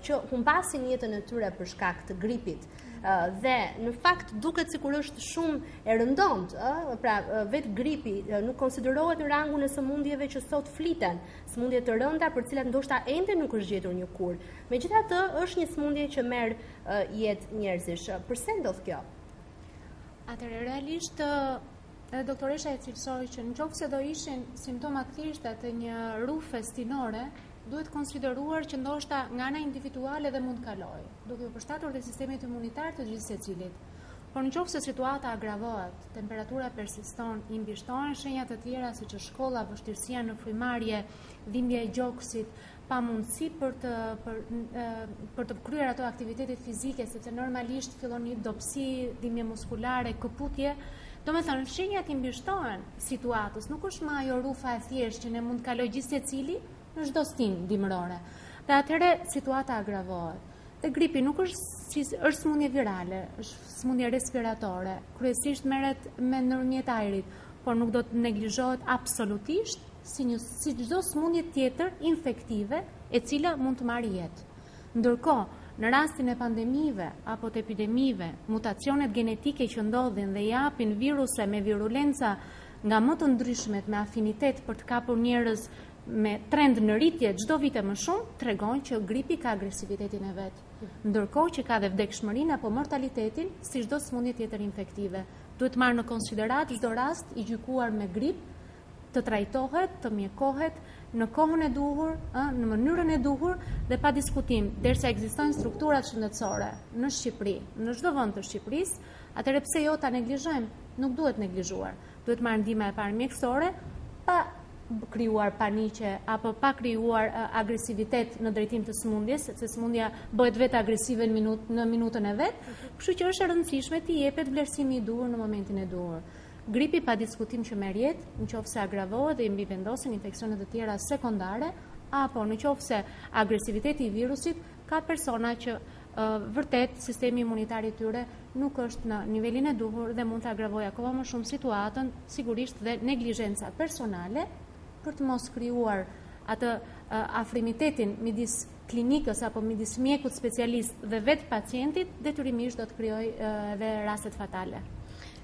që humbasin jetën e tyre për shkak të gripit. Dhe në fakt duket sikur është shumë e rëndontë, pra vetë gripi nuk konsiderohet në rangun e sëmundjeve që sot fliten, sëmundje të rënda për cilat ndoshta ende nuk është gjetur një kur. Megjithatë, është një sëmundje që merr jetë njerëzish. Pse ndodh kjo? Atëherë realisht doktoresha e cilësoi që nëse do ishin simptoma të thjeshta të një rufe stinore, duhet konsideruar që ndoshta nga ana individuale dhe mund kaloj, duke u përshtatur dhe sistemit imunitar të gjithë secilit. Por nëse situata agravohet, temperatura persiston, i mbishtohen shenja të tjera siç është shkolla, vështirësia në frymarrje, dhimbja e gjoksit, pamundësi për të kryer ato aktivitetet fizike, sepse normalisht fillon një dopsi, dhimbje muskulare, këputje. Domethënë, shenjat i mbishtohen situatës, nuk është më ajo rufa e thjeshtë që ne mund të kaloj gjithë secili në çdo stim dimërore. Dhe atëherë situata agravohet. Dhe gripi nuk është sëmundje virale, është sëmundje respiratore, kryesisht merret me nënrmjet ajrit, por nuk do të neglizhohet absolutisht si çdo sëmundje tjetër infektive e cila mund të marrë jetë. Ndërkohë, në rastin e pandemive apo të epidemive, mutacionet genetike që ndodhin dhe japin viruse me virulenca nga më të ndryshmet me afinitet për të kapur njerëz me trend në rritje çdo vit më shumë, tregojnë që gripi ka agresivitetin e vet. Ndërkohë që ka dhe vdekshmërinë apo mortalitetin si çdo sëmundje tjetër infektive. Duhet marrë në konsiderat çdo rast i gjykuar me grip, të trajtohet, të mjekohet në kohën e duhur, në mënyrën e duhur dhe pa diskutim, derisa ekzistojnë strukturat shëndetësore në Shqipëri, në çdo vend të Shqipërisë, atëherë pse jo ta neglizhojmë? Nuk duhet neglizhuar. Duhet marrë ndihmë e parë mjekësore, pa krijuar paniqe apo pa krijuar agresivitet në drejtim të sëmundjes, sepse sëmundja bëhet vetë agresive në minutën e vet, kështu që është e rëndësishme të jepet vlerësimi i duhur në momentin e duhur. Gripi pa diskutim që merr jetë, nëse agravohet dhe i mbivendosen infeksionet të tjera sekondare, apo nëse agresiviteti i virusit ka persona që vërtet sistemi imunitar i tyre nuk është në nivelin e duhur dhe mund të agravojë akoma më shumë situatën, sigurisht dhe neglizhenca personale për të mos krijuar atë afrimitetin midis klinikës apo midis mjekut specialist dhe vetë pacientit, detyrimisht do të krijojë edhe rastet fatale.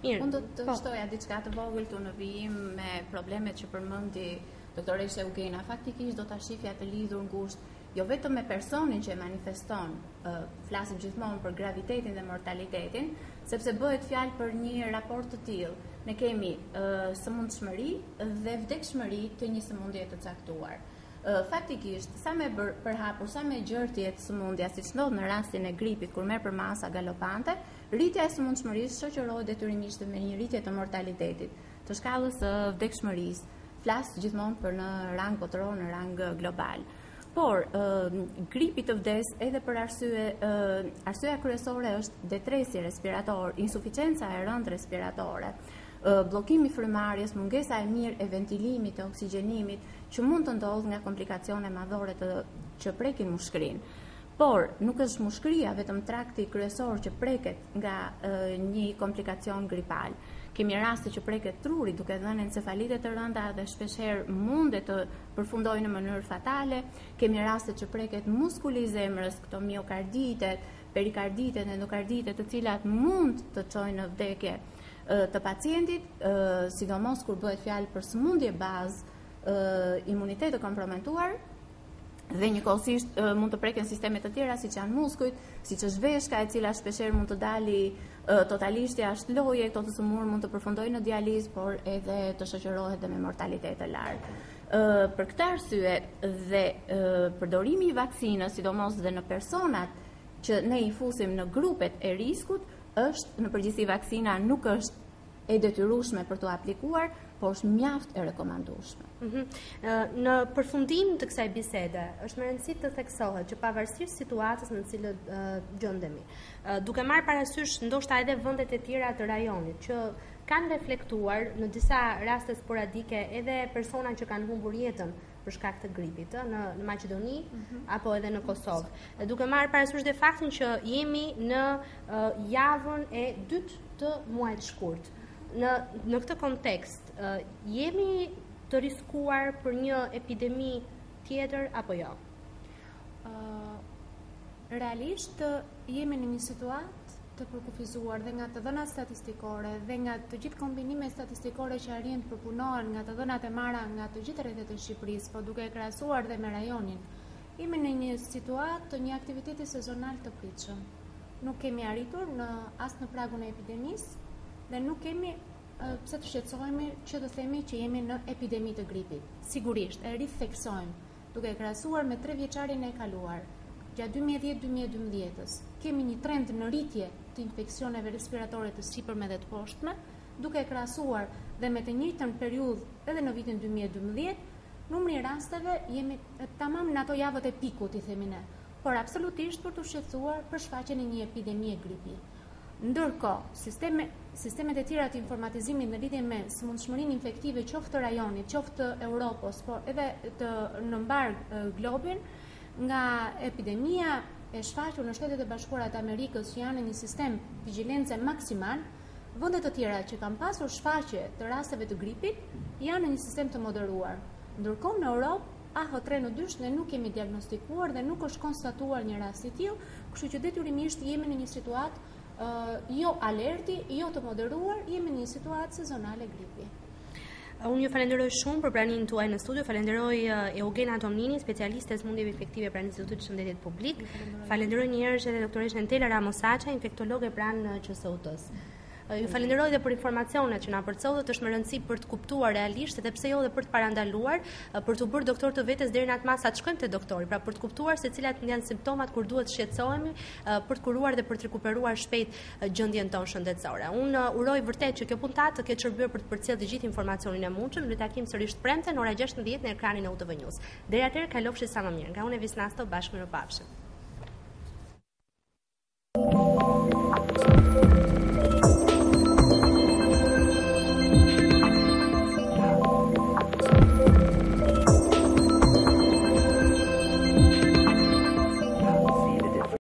Unë do të shtoja diçka të vogël këtu në vijim me problemet që përmendi doktoresha Eugena. Faktikisht do ta shifja të lidhur ngushtë jo vetëm me personin që e manifeston, flasim gjithmonë për gravitetin dhe mortalitetin, sepse bëhet fjalë për një raport të tillë. Ne kemi sëmundshmëri dhe vdekshmëri të një sëmundje të caktuar. Faktikisht, sa me përhapur, sa me gjërtje të sëmundja, siç ndodh në rastin e gripit kur merr për masa galopante, rritja e sëmundshmërisë shoqërohet detyrimisht me një rritje të mortalitetit, të shkallës së vdekshmërisë. Flas gjithmonë për në rang botëror, në rang global. Por gripi të vdes edhe për arsyeja kryesore është detresi respirator, insuficienca e rëndë respiratore, bllokimi frymarrjes, mungesa e mirë e ventilimit, e oksigjenimit, që mund të ndodhë nga komplikacione madhore që prekin mushkërinë. Por nuk është mushkëria vetëm trakti kryesor që preket nga një komplikacion gripal. Kemi raste që preket truri duke dhënë encefalite të rënda dhe shpeshherë mundet të përfundojnë në mënyrë fatale. Kemi raste që preket muskuli i zemrës, këto miokarditet, perikarditet, endokarditet, të cilat mund të çojnë në vdekje të pacientit, sidomos kur bëhet fjalë për sëmundje bazë, imunitet të komprometuar, dhe njëkohësisht mund të preken sisteme të tjera siç janë muskujt, siç është veshka e cila shpeshherë mund të dali totalisht jashtë loje, këto të sëmurë mund të përfundojnë në dializë, por edhe të shoqërohet dhe me mortalitet të lartë. Për këtë arsye dhe përdorimi i vaksinës, sidomos dhe në personat që ne i fusim në grupet e riskut, është në përgjithësi vaksina nuk është e detyrueshme për të aplikuar, por është mjaft e rekomandueshme. Në përfundim të kësaj bisede, është më rëndësishme të theksohet që pavarësisht situatës në cilën gjendemi, duke marrë parasysh ndoshta edhe vendet e tjera të rajonit që kanë reflektuar në disa raste sporadike edhe persona që kanë humbur jetën për shkak të gripit në Maqedoni apo edhe në Kosovë. Duke marrë parasysh dhe faktin që jemi në javën e dytë të muajit shkurt. Në këtë kontekst, jemi të riskuar për një epidemi tjetër apo jo? Realisht jemi në një situatë të përkufizuar dhe nga të dhënat statistikore dhe nga të gjithë kombinime statistikore që arrin të përpunohen nga të dhënat e marra nga të gjithë rrethet e Shqipërisë, po duke e krahasuar dhe me rajonin, jemi në një situatë të një aktiviteti sezonal të pritshëm. Nuk kemi arritur as në pragun e epidemisë dhe nuk kemi pse të shqetësohemi që të themi që jemi në epidemi të gripit. Sigurisht, e ritheksojmë duke e krahasuar me 3 vjeçarin e kaluar. Gjatë 2010-2012 kemi një trend në rritje të infeksioneve respiratore të sipërme dhe të poshtme, duke e krahasuar dhe me të njëjtën periudhë edhe në vitin 2012, numri i rasteve jemi tamam në ato javët e pikut, i themi ne, por absolutisht për të shqetësuar për shfaqjen e një epidemie gripi. Ndërkohë, sistemet e tjera të informatizimit në lidhje me sëmundshmërinë infektive, qoftë të rajonit, qoftë të Europës, por edhe në mbar globin, nga epidemia e shfaqur në Shtetet e Bashkuara të Amerikës që janë një sistem vigjilence maksimal, vendet të tjera që kanë pasur shfaqje të rasteve të gripit janë në një sistem të moderuar. Ndërkohë në Europë, AH3N2 ne nuk kemi diagnostikuar dhe nuk është konstatuar një rast i tillë, kështu që detyrimisht jemi në një situatë jo alerti, jo të moderuar, jemi në një situatë sezonale gripi. Unë ju falenderoj shumë për pranimin tuaj në studio, falenderoj Eugena Tomnini, specialiste e sëmundjeve infektive pranë Institutit të Shëndetit Publik. Falenderoj një herë edhe doktoreshën Tela Ramosaça, infektologe pranë QSUT-s. Ju falenderoj dhe për informacionet që na përcjellët, është më rëndësi për të kuptuar realisht edhe pse jo dhe për të parandaluar, për të bërë doktor të vetes deri në atë masë të shkojmë te doktori, pra për të kuptuar se cilat janë simptomat kur duhet të shqetësohemi, për të kuruar dhe për të rikuperuar shpejt gjendjen tonë shëndetësore. Unë uroj vërtet që kjo puntat të ketë shërbyer për të përcjellë të gjithë informacionin e mundshëm. Ne takim sërish premte në ora 16 në ekranin e UTV News. Deri atëherë kalofshi sa më mirë. Nga unë Visnasto, bashkë mirupafshim.